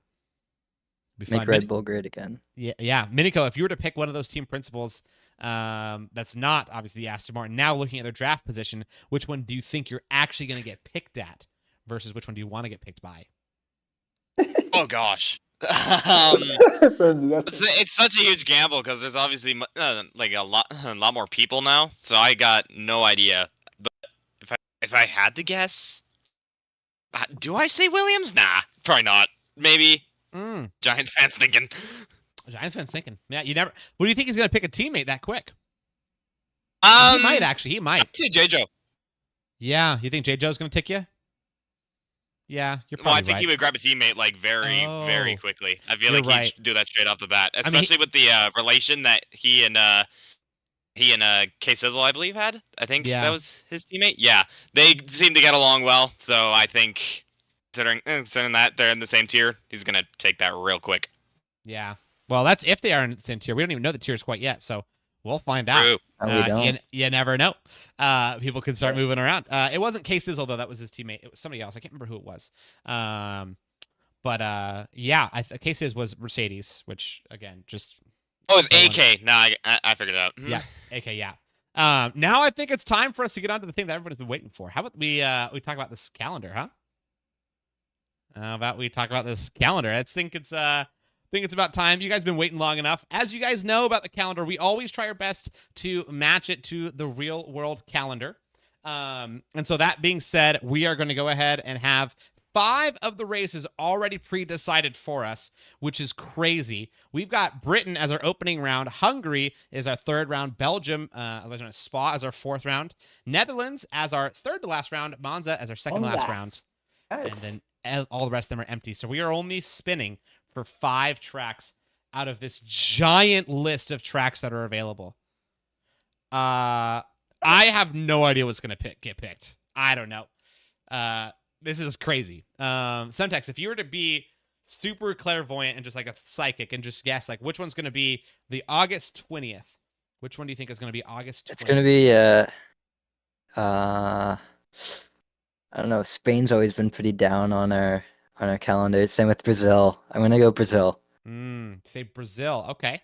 Be fun. Make Red Bull great again. Yeah. Miniko, if you were to pick one of those team principals, that's not obviously the Aston Martin. Now looking at their draft position, which one do you think you're actually going to get picked at, versus which one do you want to get picked by? Oh gosh. That's- It's such a huge gamble because there's obviously like a lot more people now. So I got no idea. But if I had to guess, do I say Williams? Nah, probably not. Maybe. Giants fans thinking. Giants fans thinking. Yeah, you never. What do you think he's going to pick a teammate that quick? He might actually. He might. I'd say J-Joe. Yeah, you think J. Joe's going to tick you? Yeah, you're probably Well, I think right. he would grab a teammate like very Oh. quickly. I feel You're like right. he'd do that straight off the bat, mean, especially with the relation that he and K Sizzle, I believe, had. I think Yeah. that was his teammate. Yeah, they seem to get along well. So I think considering that they're in the same tier, he's gonna take that real quick. Yeah. Well, that's if they are in the same tier. We don't even know the tiers quite yet, so we'll find out. True. No, we don't. You never know. People can start moving around. It wasn't K Sizzle though; that was his teammate. It was somebody else. I can't remember who it was. Yeah, K Sizz was Mercedes, which again, just Oh, it's someone- AK. Nah, I figured it out. Yeah, AK. Yeah. Now I think it's time for us to get on to the thing that everybody's been waiting for. How about we talk about this calendar, huh? How about we talk about this calendar? I think it's about time. You guys have been waiting long enough. As you guys know about the calendar, we always try our best to match it to the real world calendar. And so that being said, we are going to go ahead and have 5 of the races already pre-decided for us, which is crazy. We've got Britain as our opening round. Hungary is our 3rd round. Belgium, Spa as our 4th round. Netherlands as our 3rd to last round. Monza as our 2nd to last round. Nice. And then all the rest of them are empty. So we are only spinning for 5 tracks out of this giant list of tracks that are available. I have no idea what's going to get picked. I don't know. This is crazy. Semtex, if you were to be super clairvoyant and just like a psychic and just guess like which one's going to be the August 20th, which one do you think is going to be August 20th? It's going to be I don't know. Spain's always been pretty down on our calendar. Same with Brazil. I'm gonna go Brazil. Say Brazil. Okay.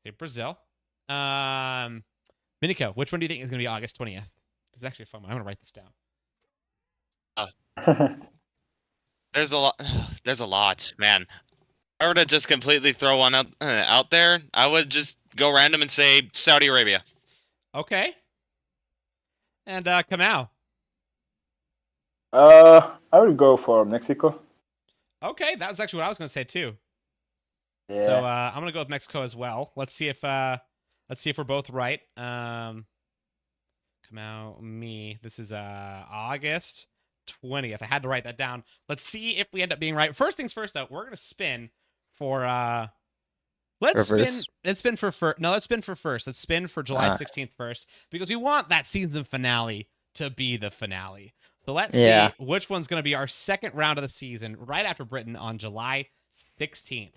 Say Brazil. Miniko, which one do you think is going to be August 20th? It's actually a fun one. I'm going to write this down. There's a lot. There's a lot, man. If I were to just completely throw one out there, I would just go random and say Saudi Arabia. Okay. And Kamau. I would go for Mexico. Okay, that was actually what I was going to say too. Yeah. So I'm going to go with Mexico as well. Let's see if we're both right. Kamau, me. This is August 20th. I had to write that down. Let's see if we end up being right. First things first, though, we're gonna spin for let's spin for first. No, let's spin for first. Let's spin for July 16th first, because we want that season finale to be the finale. So let's see which one's gonna be our second round of the season right after Britain on July 16th.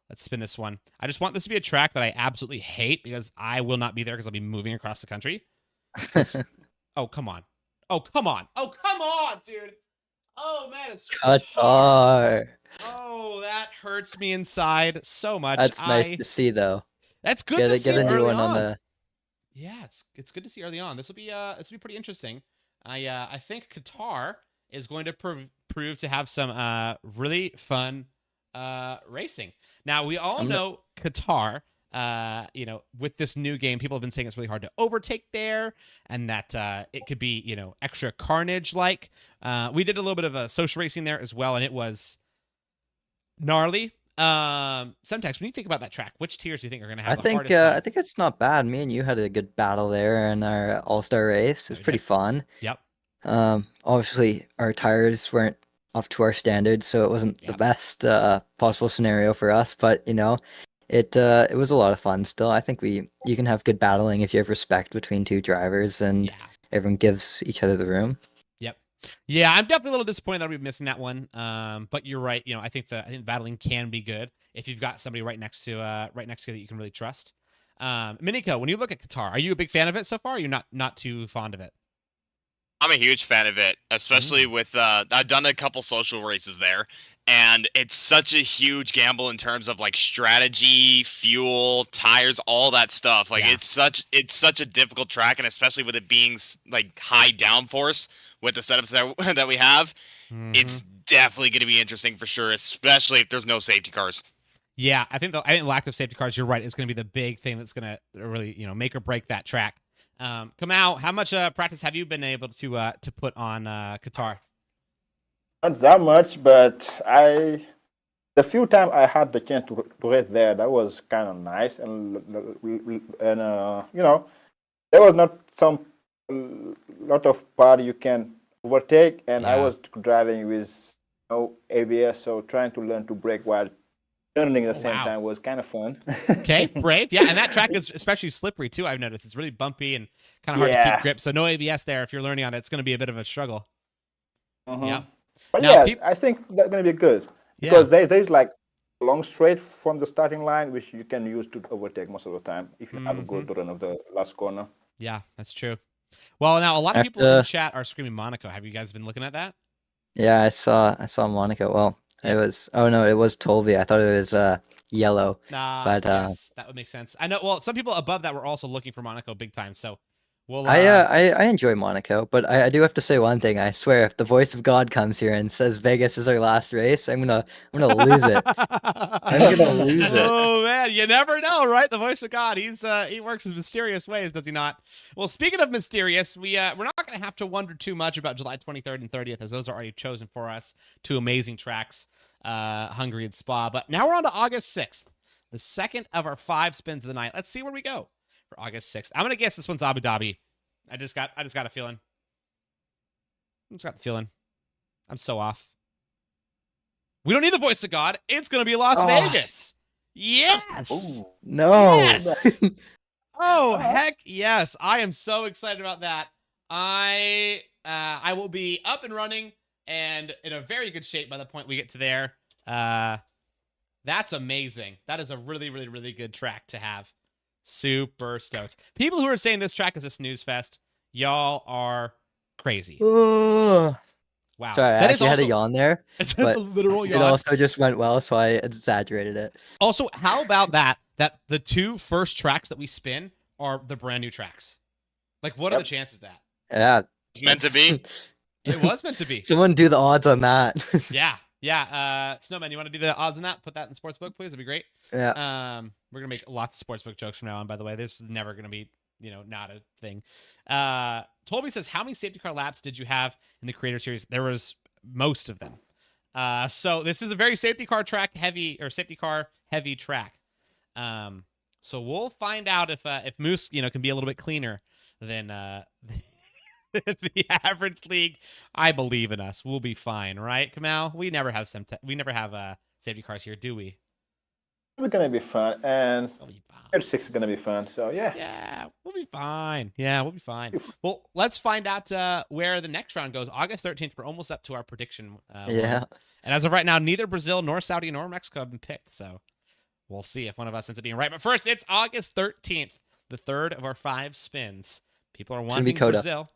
Let's spin this one. I just want this to be a track that I absolutely hate because I will not be there because I'll be moving across the country. Oh, come on. Oh, come on. Oh, come on, dude. Oh, man, it's Qatar. Oh, that hurts me inside so much. That's nice to see, though. That's good to see get a new early one on the. Yeah, it's good to see early on. This will be pretty interesting. I think Qatar is going to prove to have some really fun racing. Now we all know Qatar. With this new game, people have been saying it's really hard to overtake there, and that it could be, extra carnage. Like we did a little bit of a social racing there as well, and it was gnarly. Sometimes when you think about that track, which tiers do you think are going to have the hardest time? I think it's not bad. Me and you had a good battle there in our All-Star race. It was pretty fun. Yep. Obviously our tires weren't up to our standards, so it wasn't the best possible scenario for us, but it was a lot of fun still. I think you can have good battling if you have respect between two drivers and everyone gives each other the room. Yep. Yeah, I'm definitely a little disappointed that we're missing that one. But you're right. I think battling can be good if you've got somebody right next to you that you can really trust. Miniko, when you look at Qatar, are you a big fan of it so far? Or are you not too fond of it? I'm a huge fan of it, especially with I've done a couple social races there, and it's such a huge gamble in terms of like strategy, fuel, tires, all that stuff. Like Yeah. it's such a difficult track, and especially with it being like high downforce with the setups that that we have, it's definitely going to be interesting for sure, especially if there's no safety cars. Yeah, I think lack of safety cars, you're right, is going to be the big thing that's going to really, make or break that track. Kamau, how much practice have you been able to put on Qatar? Not that much, but the few time I had the chance to race there, that was kind of nice, and there was not some lot of part you can overtake, and I Yeah. was driving with no ABS, so trying to learn to brake while turning at the same Wow. time was kind of fun. Okay, brave. Yeah, and that track is especially slippery too. I've noticed it's really bumpy and kind of hard to Yeah. keep grip. So no ABS there. If you're learning on it, it's going to be a bit of a struggle. Yeah. But Now, yeah, I think that's gonna be good Yeah. because there's like a long straight from the starting line, which you can use to overtake most of the time if you have a good run of the last corner. Yeah, that's true. Well, now a lot of people in the chat are screaming Monaco. Have you guys been looking at that? Yeah, I saw Monaco. Well, it was it was Tolvi. I thought it was yellow. Nah, But, yes, that would make sense. I know. Well, some people above that were also looking for Monaco big time. So we'll. I enjoy Monaco, but I do have to say one thing. I swear, if the voice of God comes here and says Vegas is our last race, I'm gonna lose it. I'm gonna lose it. Oh man, you never know, right? The voice of God. He works in mysterious ways, does he not? Well, speaking of mysterious, we're not going to have to wonder too much about July 23rd and 30th, as those are already chosen for us. Two amazing tracks, Hungary and Spa. But now we're on to August 6th, the second of our 5 spins of the night. Let's see where we go for August 6th. I'm gonna guess this one's Abu Dhabi. I just got a feeling. I just got the feeling. I'm so off. We don't need the voice of God. It's going to be Las Vegas. Yes. No. Yes. Oh, heck yes. I am so excited about that. I will be up and running and in a very good shape by the point we get to there. That's amazing. That is a really, really, really good track to have. Super stoked. People who are saying this track is a snooze fest, y'all are crazy. Ugh. Wow. Sorry, I That is actually had a also- yawn there, It's but a literal it yawn. also just went well, so I exaggerated it. Also, how about that the 2 first tracks that we spin are the brand new tracks? Like, what are the chances of that? Yeah, It's meant to be. It was meant to be. Someone do the odds on that. Yeah. Snowman, you want to do the odds on that? Put that in the sportsbook, please. That'd be great. Yeah. We're gonna make lots of sportsbook jokes from now on. By the way, this is never gonna be, not a thing. Tolby says, how many safety car laps did you have in the Creator Series? There was most of them. So this is a very safety car heavy track. So we'll find out if Moose, can be a little bit cleaner than the average league. I believe in us. We'll be fine, right, Kamau? We never have safety cars here, do we? It's gonna be fun, and We'll be fine. 36 is gonna be fun. So yeah. Yeah, we'll be fine. Yeah, we'll be fine. Well, let's find out where the next round goes. August 13th. We're almost up to our prediction. Yeah. And as of right now, neither Brazil nor Saudi nor Mexico have been picked. So we'll see if one of us ends up being right. But first, it's August 13th, the third of our 5 spins. People are wanting Coda. Brazil.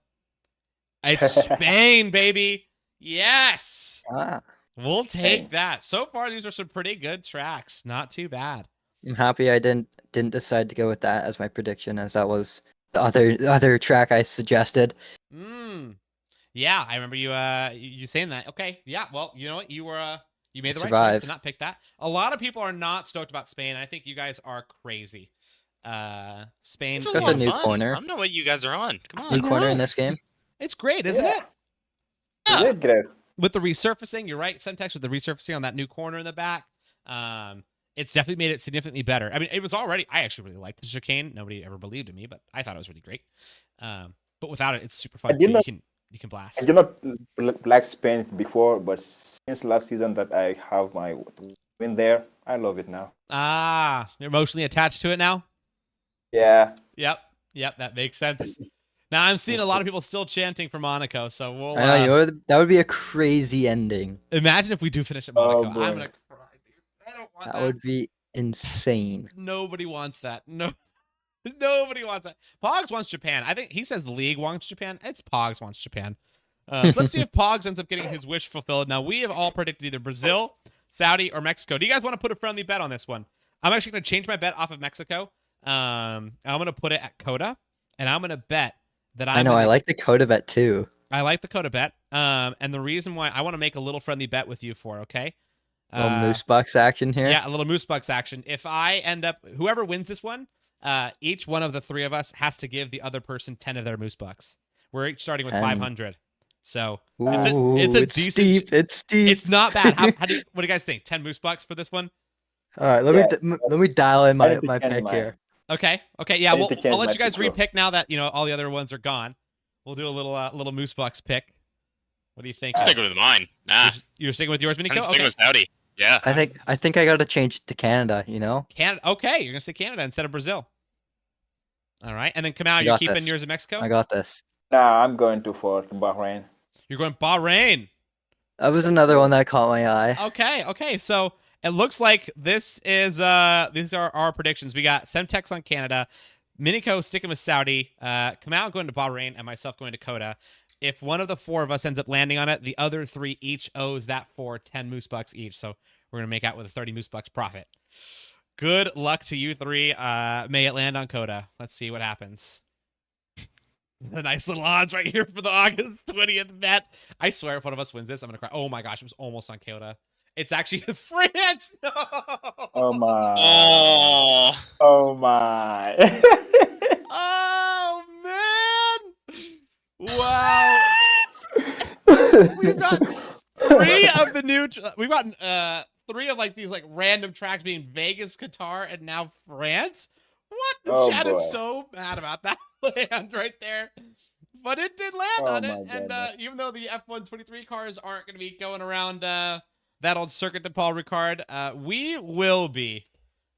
It's Spain, baby. Yes. Ah, We'll take that. So far, these are some pretty good tracks. Not too bad. I'm happy I didn't decide to go with that as my prediction, as that was the other track I suggested. Yeah, I remember you saying that. Okay. Yeah. Well, you know what? You made the right choice Survive. to not pick that. A lot of people are not stoked about Spain. I think you guys are crazy. Spain. It's a Got lot the of new fun. corner. I don't know what you guys are on. Come New on. corner in this game. It's great, isn't it? Is it great? With the resurfacing, you're right, Semtex, with the resurfacing on that new corner in the back. It's definitely made it significantly better. I mean, it was already, I actually really liked the chicane. Nobody ever believed in me, but I thought it was really great. But without it, it's super fun too. You can blast. I did not like Spain before, but since last season that I have my win there, I love it now. Ah, you're emotionally attached to it now? Yeah. Yep, that makes sense. Now I'm seeing a lot of people still chanting for Monaco, so we'll I know that would be a crazy ending. imagine if we do finish at Monaco. boy. I'm gonna cry, dude. I don't want that. That would be insane. Nobody wants that. No. Nobody wants that. Pogs wants Japan. I think he says the league wants Japan. It's Pogs wants Japan. So let's see if Pogs ends up getting his wish fulfilled. Now, we have all predicted either Brazil, Saudi, or Mexico. Do you guys want to put a friendly bet on this one? I'm actually going to change my bet off of Mexico. I'm going to put it at Coda, and I'm going to bet that I know. I like the Coda bet too. I like the Coda bet. And the reason why I want to make a little friendly bet with you for, okay? A little Moose Bucks action here. Yeah, a little Moose Bucks action. If I end up, whoever wins this one, each one of the three of us has to give the other person 10 of their Moose Bucks. We're each starting with 500. So it's decent, steep. It's steep. It's not bad. What do you guys think? 10 Moose Bucks for this one? All right, let me dial in my pick here. Okay. Yeah, I I'll need to let you guys change my pick, repick now that all the other ones are gone. We'll do a little Moose Bucks pick. What do you think? I'm sticking with mine. Nah, You're sticking with yours, Miniko? I'm sticking with Saudi. Yeah. I think I got to change it to Canada. You know. Canada. Okay, you're gonna say Canada instead of Brazil. All right, and then Kamau, you're got keeping this. yours in Mexico. I got this. Nah, I'm going to for Bahrain. You're going Bahrain. That was another one that caught my eye. Okay. So it looks like this is these are our predictions. We got Semtex on Canada, Miniko sticking with Saudi, Kamau going to Bahrain, and myself going to Coda. If one of the four of us ends up landing on it, the other three each owes that 10 Moose Bucks each. So we're gonna make out with a 30 Moose Bucks profit. Good luck to you three. May it land on Coda. Let's see what happens. The nice little odds right here for the August 20th bet. I swear if one of us wins this, I'm going to cry. Oh my gosh, it was almost on Coda. It's actually France. No. Oh my. Oh. Oh my. Oh, man. Wow. We've got three of the new... We've got three of like these like random tracks being Vegas, Qatar, and now France. What? The chat is so mad about that land right there. But it did land on it. And even though the F123 cars aren't going to be going around that old circuit that Paul Ricard, we will be,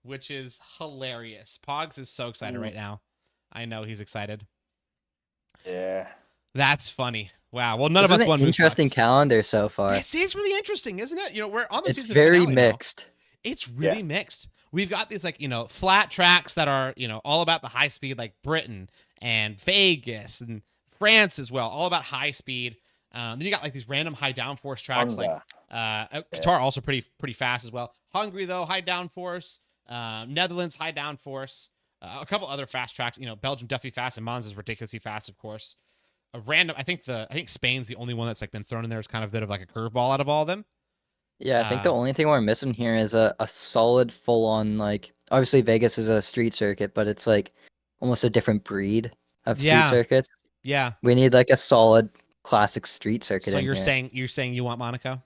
which is hilarious. Pogs is so excited right now. I know he's excited. Yeah. That's funny. Wow. Well, none Isn't of us it won. Interesting calendar so far. Yeah, see, it's really interesting, isn't it? We're on the It's season very finale now. mixed. It's really mixed. We've got these like, flat tracks that are, all about the high speed, like Britain and Vegas and France as well, all about high speed. Then you got like these random high downforce tracks like Qatar, also pretty fast as well. Hungary though, high downforce. Netherlands, high downforce. A couple other fast tracks. Belgium definitely fast, and Monza's ridiculously fast, of course. A random, I think Spain's the only one that's like been thrown in there as kind of a bit of like a curveball out of all of them. Yeah, I think the only thing we're missing here is a solid full-on, like, obviously Vegas is a street circuit, but it's like almost a different breed of street circuits. Yeah. We need like a solid classic street circuit. So in you're here. saying you want Monaco?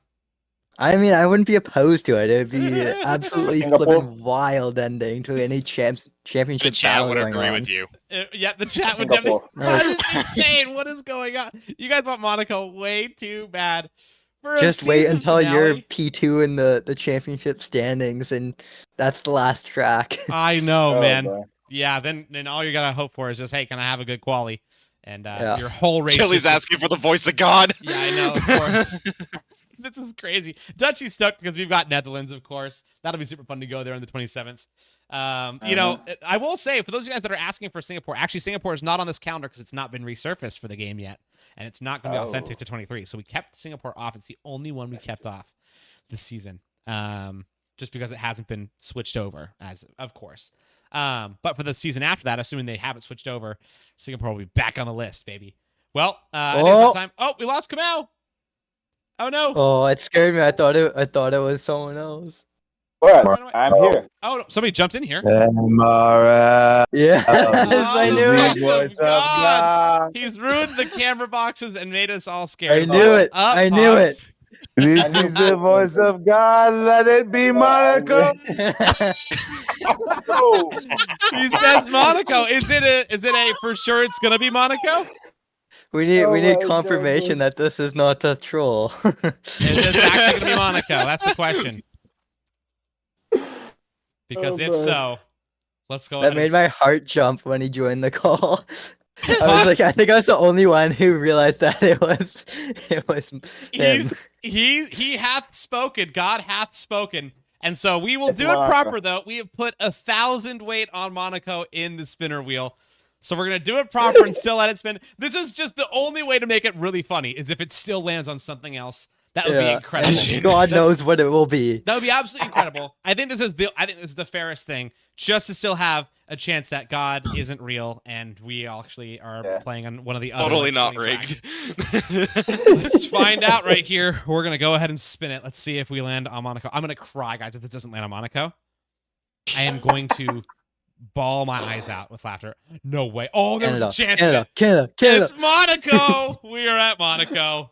I mean, I wouldn't be opposed to it. It'd be absolutely Singapore? flipping wild ending to any championship The chat battle would going agree on. with you. Yeah, the chat would Singapore. definitely. That is insane. What is going on? You guys want Monaco way too bad. Just wait until you're finale? P2 in the championship standings, and that's the last track. I know, man. Boy. Yeah, then all you gotta hope for is just, hey, can I have a good quali? And Yeah. your whole race. Chili's just- asking for the voice of God. Yeah, I know, of course. This is crazy. Dutchy's stoked because we've got Netherlands, of course. That'll be super fun to go there on the 27th. I will say, for those of you guys that are asking for Singapore, actually, Singapore is not on this calendar because it's not been resurfaced for the game yet. And it's not going to be authentic to 23. So we kept Singapore off. It's the only one we kept off this season. Just because it hasn't been switched over, as of course. But for the season after that, assuming they haven't switched over, Singapore will be back on the list, baby. Well, I think it's time. Oh, we lost Kamau. Oh no. Oh, it scared me. I thought it was someone else. Well, I'm here. Oh, no, somebody jumped in here. MRL. Yes, Oh, I knew nice. it. What's up, God? He's ruined the camera boxes and made us all scared. I knew it. Up, I knew Pogs. it. This is the voice of God. Let it be Monaco. He says Monaco. Is it a for sure it's gonna be Monaco? we need Oh my confirmation that this is not a troll. Is this actually gonna be Monaco? That's the question. Because if boy. so, let's go. That ahead made and- my heart jump when he joined the call. I was like, I think I was the only one who realized that it was him. He hath spoken. God hath spoken. And so we will It's do it Monaco. proper, though. We have put 1,000 weight on Monaco in the spinner wheel. So we're going to do it proper and still let it spin. This is just the only way to make it really funny, is if it still lands on something else. That would be incredible. And God knows what it will be. That would be absolutely incredible. I think this is the fairest thing, just to still have a chance that God isn't real and we actually are playing on one of the other. Totally not tracks. rigged. Let's find out right here. We're gonna go ahead and spin it. Let's see if we land on Monaco. I'm gonna cry, guys, if this doesn't land on Monaco. I am going to bawl my eyes out with laughter. No way. Oh, there was a chance. Canada. It's Monaco. We are at Monaco.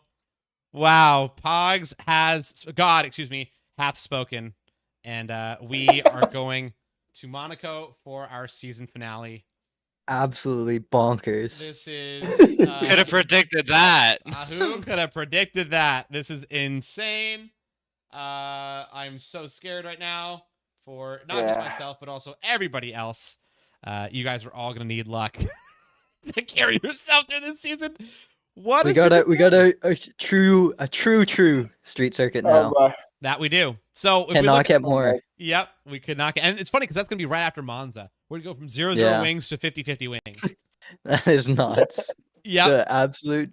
Wow. Pogs hath spoken. And we are going to Monaco for our season finale. Absolutely bonkers. This is... Could have predicted that. Who could have predicted that? This is insane. I'm so scared right now for not just myself, but also everybody else. You guys are all going to need luck to carry yourself through this season. We got a true street circuit now. boy. That we do. So if Cannot get more. Yep, we could not get. And it's funny because that's going to be right after Monza. We're going to go from 0-0 wings to 50-50 wings. That is nuts. Yep. The absolute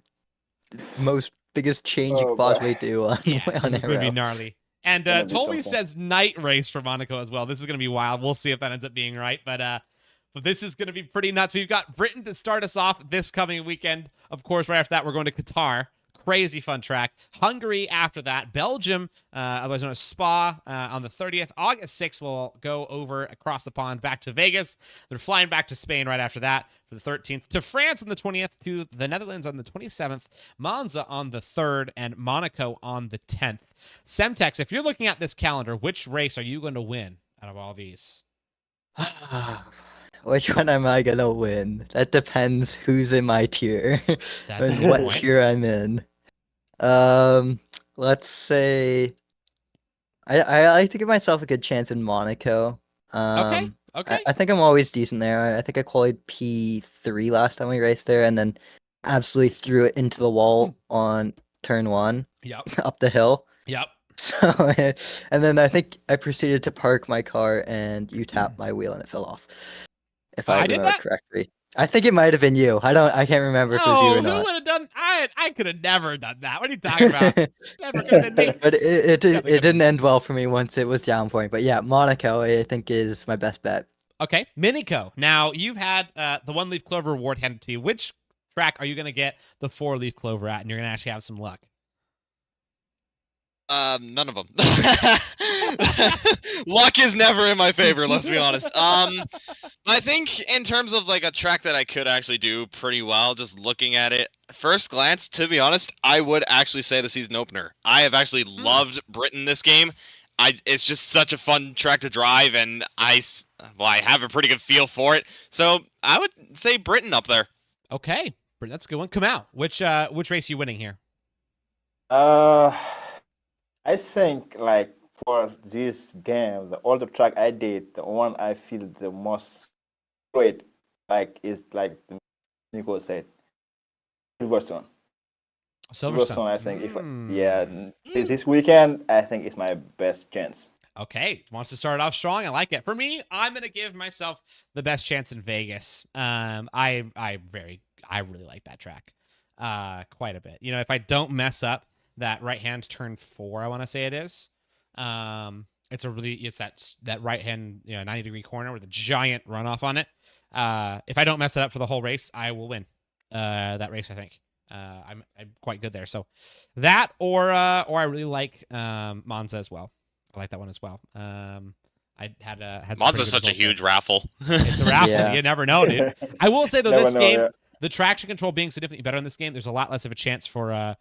most biggest change you could possibly do on It's going to be MRL. gnarly. And Gonna be Tolby something. says night race for Monaco as well. This is going to be wild. We'll see if that ends up being right. But this is going to be pretty nuts. We've got Britain to start us off this coming weekend. Of course, right after that, we're going to Qatar. Crazy fun track. Hungary after that. Belgium, otherwise known as Spa, on the 30th. August 6th, we'll go over across the pond back to Vegas. They're flying back to Spain right after that for the 13th. To France on the 20th. To the Netherlands on the 27th. Monza on the 3rd. And Monaco on the 10th. Semtex, if you're looking at this calendar, which race are you going to win out of all these? Which one am I gonna win? That depends who's in my tier That's a and good what point. tier I'm in. Let's say I like to give myself a good chance in Monaco. Okay. I think I'm always decent there. I think I qualified P3 last time we raced there, and then absolutely threw it into the wall on turn 1 Yep. up the hill. Yep. So, and then I think I proceeded to park my car, and you tapped my wheel, and it fell off. If I I did remember that? correctly, I think it might have been you. I can't remember if it was you or who not. would have done? I could have never done that. What are you talking about? Never could have been me. But it Definitely didn't end well for me once it was down point. But yeah, Monaco I think is my best bet. Okay, Minico. Now you've had the 1-leaf clover reward handed to you. Which track are you going to get the 4-leaf clover at, and you're going to actually have some luck? None of them. Luck is never in my favor, let's be honest. I think in terms of like a track that I could actually do pretty well, just looking at it, first glance, to be honest, I would actually say the season opener. I have actually loved Britain this game. It's just such a fun track to drive, and I have a pretty good feel for it. So I would say Britain up there. Okay, that's a good one. Come out. Which race are you winning here? I think like for this game, all the track I did, the one I feel the most great like is like Nico said, Silverstone. Silverstone. I think this weekend I think it's my best chance. Okay, wants to start off strong. I like it. For me, I'm gonna give myself the best chance in Vegas. I really like that track, quite a bit. You know, if I don't mess up that right hand turn 4, I want to say it is. It's that right hand 90-degree corner with a giant runoff on it. If I don't mess it up for the whole race, I will win that race. I think I'm quite good there. So that or I really like Monza as well. I like that one as well. I had some Monza's pretty good such a results there. huge raffle. It's a raffle. Yeah. You never know, dude. I will say though, Never this know, game, yeah. the traction control being significantly better in this game, there's a lot less of a chance for a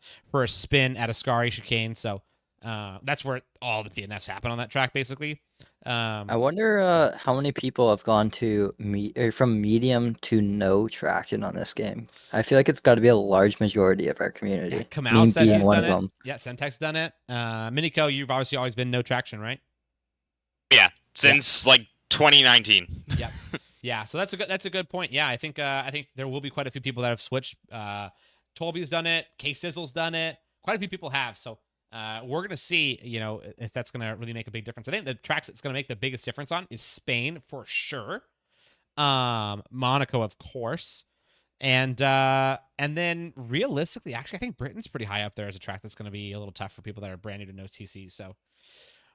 spin at Ascari chicane. So that's where all the DNFs happen on that track, basically. I wonder how many people have gone to from medium to no traction on this game. I feel like it's got to be a large majority of our community. Kamal Me said being he's one done of it. them. Yeah, Semtex done it. Minico, you've obviously always been no traction, right? Yeah, since like 2019. Yep. Yeah, so that's a good point. Yeah, I think there will be quite a few people that have switched. Tolby's done it. K Sizzle's done it. Quite a few people have. So We're going to see, if that's going to really make a big difference. I think the tracks that's going to make the biggest difference on is Spain for sure. Monaco, of course. And then realistically, actually, I think Britain's pretty high up there as a track that's going to be a little tough for people that are brand new to no TC. So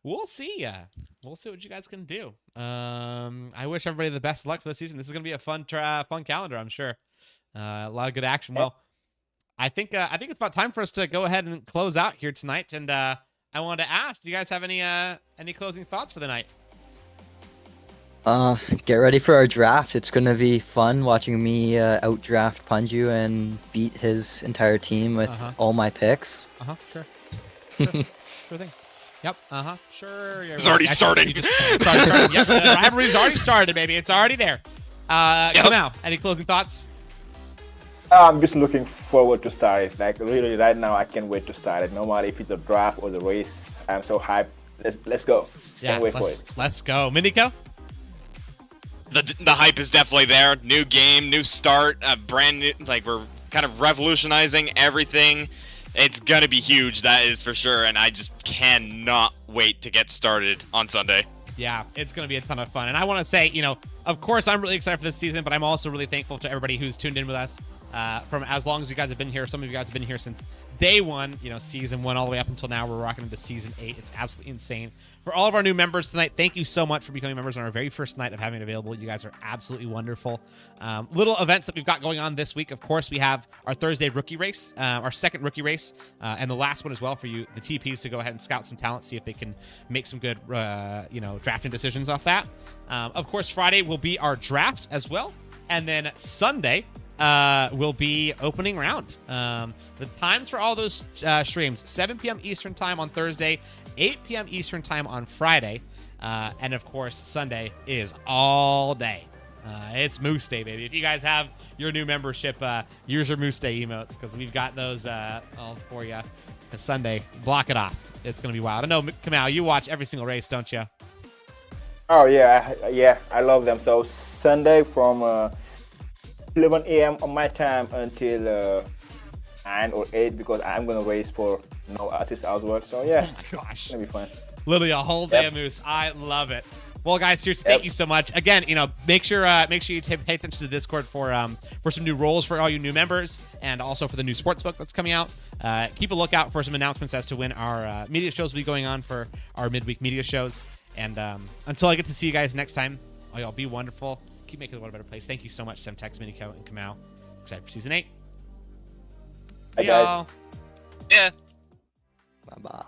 we'll see. We'll see what you guys can do. I wish everybody the best of luck for the season. This is going to be a fun calendar, I'm sure. A lot of good action. Well, I think it's about time for us to go ahead and close out here tonight. And I wanted to ask, do you guys have any closing thoughts for the night? Get ready for our draft. It's gonna be fun watching me outdraft Punju and beat his entire team with all my picks. Sure. Sure thing. Yep. Sure. It's already starting. Started. Yep. The rivalry's already started, baby. It's already there. Come out. Any closing thoughts? I'm just looking forward to start it. Like really, right now, I can't wait to start it. No matter if it's a draft or the race, I'm so hyped. Let's go. Can't wait for it. Let's go, Miniko. The hype is definitely there. New game, new start, brand new. Like we're kind of revolutionizing everything. It's gonna be huge, that is for sure. And I just cannot wait to get started on Sunday. Yeah, it's going to be a ton of fun. And I want to say, of course, I'm really excited for this season, but I'm also really thankful to everybody who's tuned in with us from as long as you guys have been here. Some of you guys have been here since day one, season 1 all the way up until now. We're rocking into season 8. It's absolutely insane. For all of our new members tonight, thank you so much for becoming members on our very first night of having it available. You guys are absolutely wonderful. Little events that we've got going on this week. Of course, we have our Thursday rookie race, our second rookie race, and the last one as well for you, the TPs, to go ahead and scout some talent, see if they can make some good, drafting decisions off that. Of course, Friday will be our draft as well. And then Sunday will be opening round. The times for all those streams, 7 p.m. Eastern time on Thursday, 8 p.m. Eastern time on Friday. And of course, Sunday is all day. It's Moose Day, baby. If you guys have your new membership, use your Moose Day emotes, because we've got those all for you. Sunday, block it off. It's going to be wild. I know, Kamau, you watch every single race, don't you? Oh, yeah, I love them. So Sunday from 11 a.m. on my time until 9 or 8, because I'm going to race for no assist as well. So, yeah, oh my gosh, it's going to be fun. Literally a whole day of Moose. I love it. Well, guys, seriously, thank you so much. Again, make sure you pay attention to the Discord for some new roles for all you new members, and also for the new sportsbook that's coming out. Keep a lookout for some announcements as to when our media shows will be going on for our midweek media shows. And until I get to see you guys next time, y'all be wonderful. Keep making the world a better place. Thank you so much, Semtex, Miniko, and Kamau. Excited for season 8. See Bye, guys. y'all. Yeah. Bye-bye.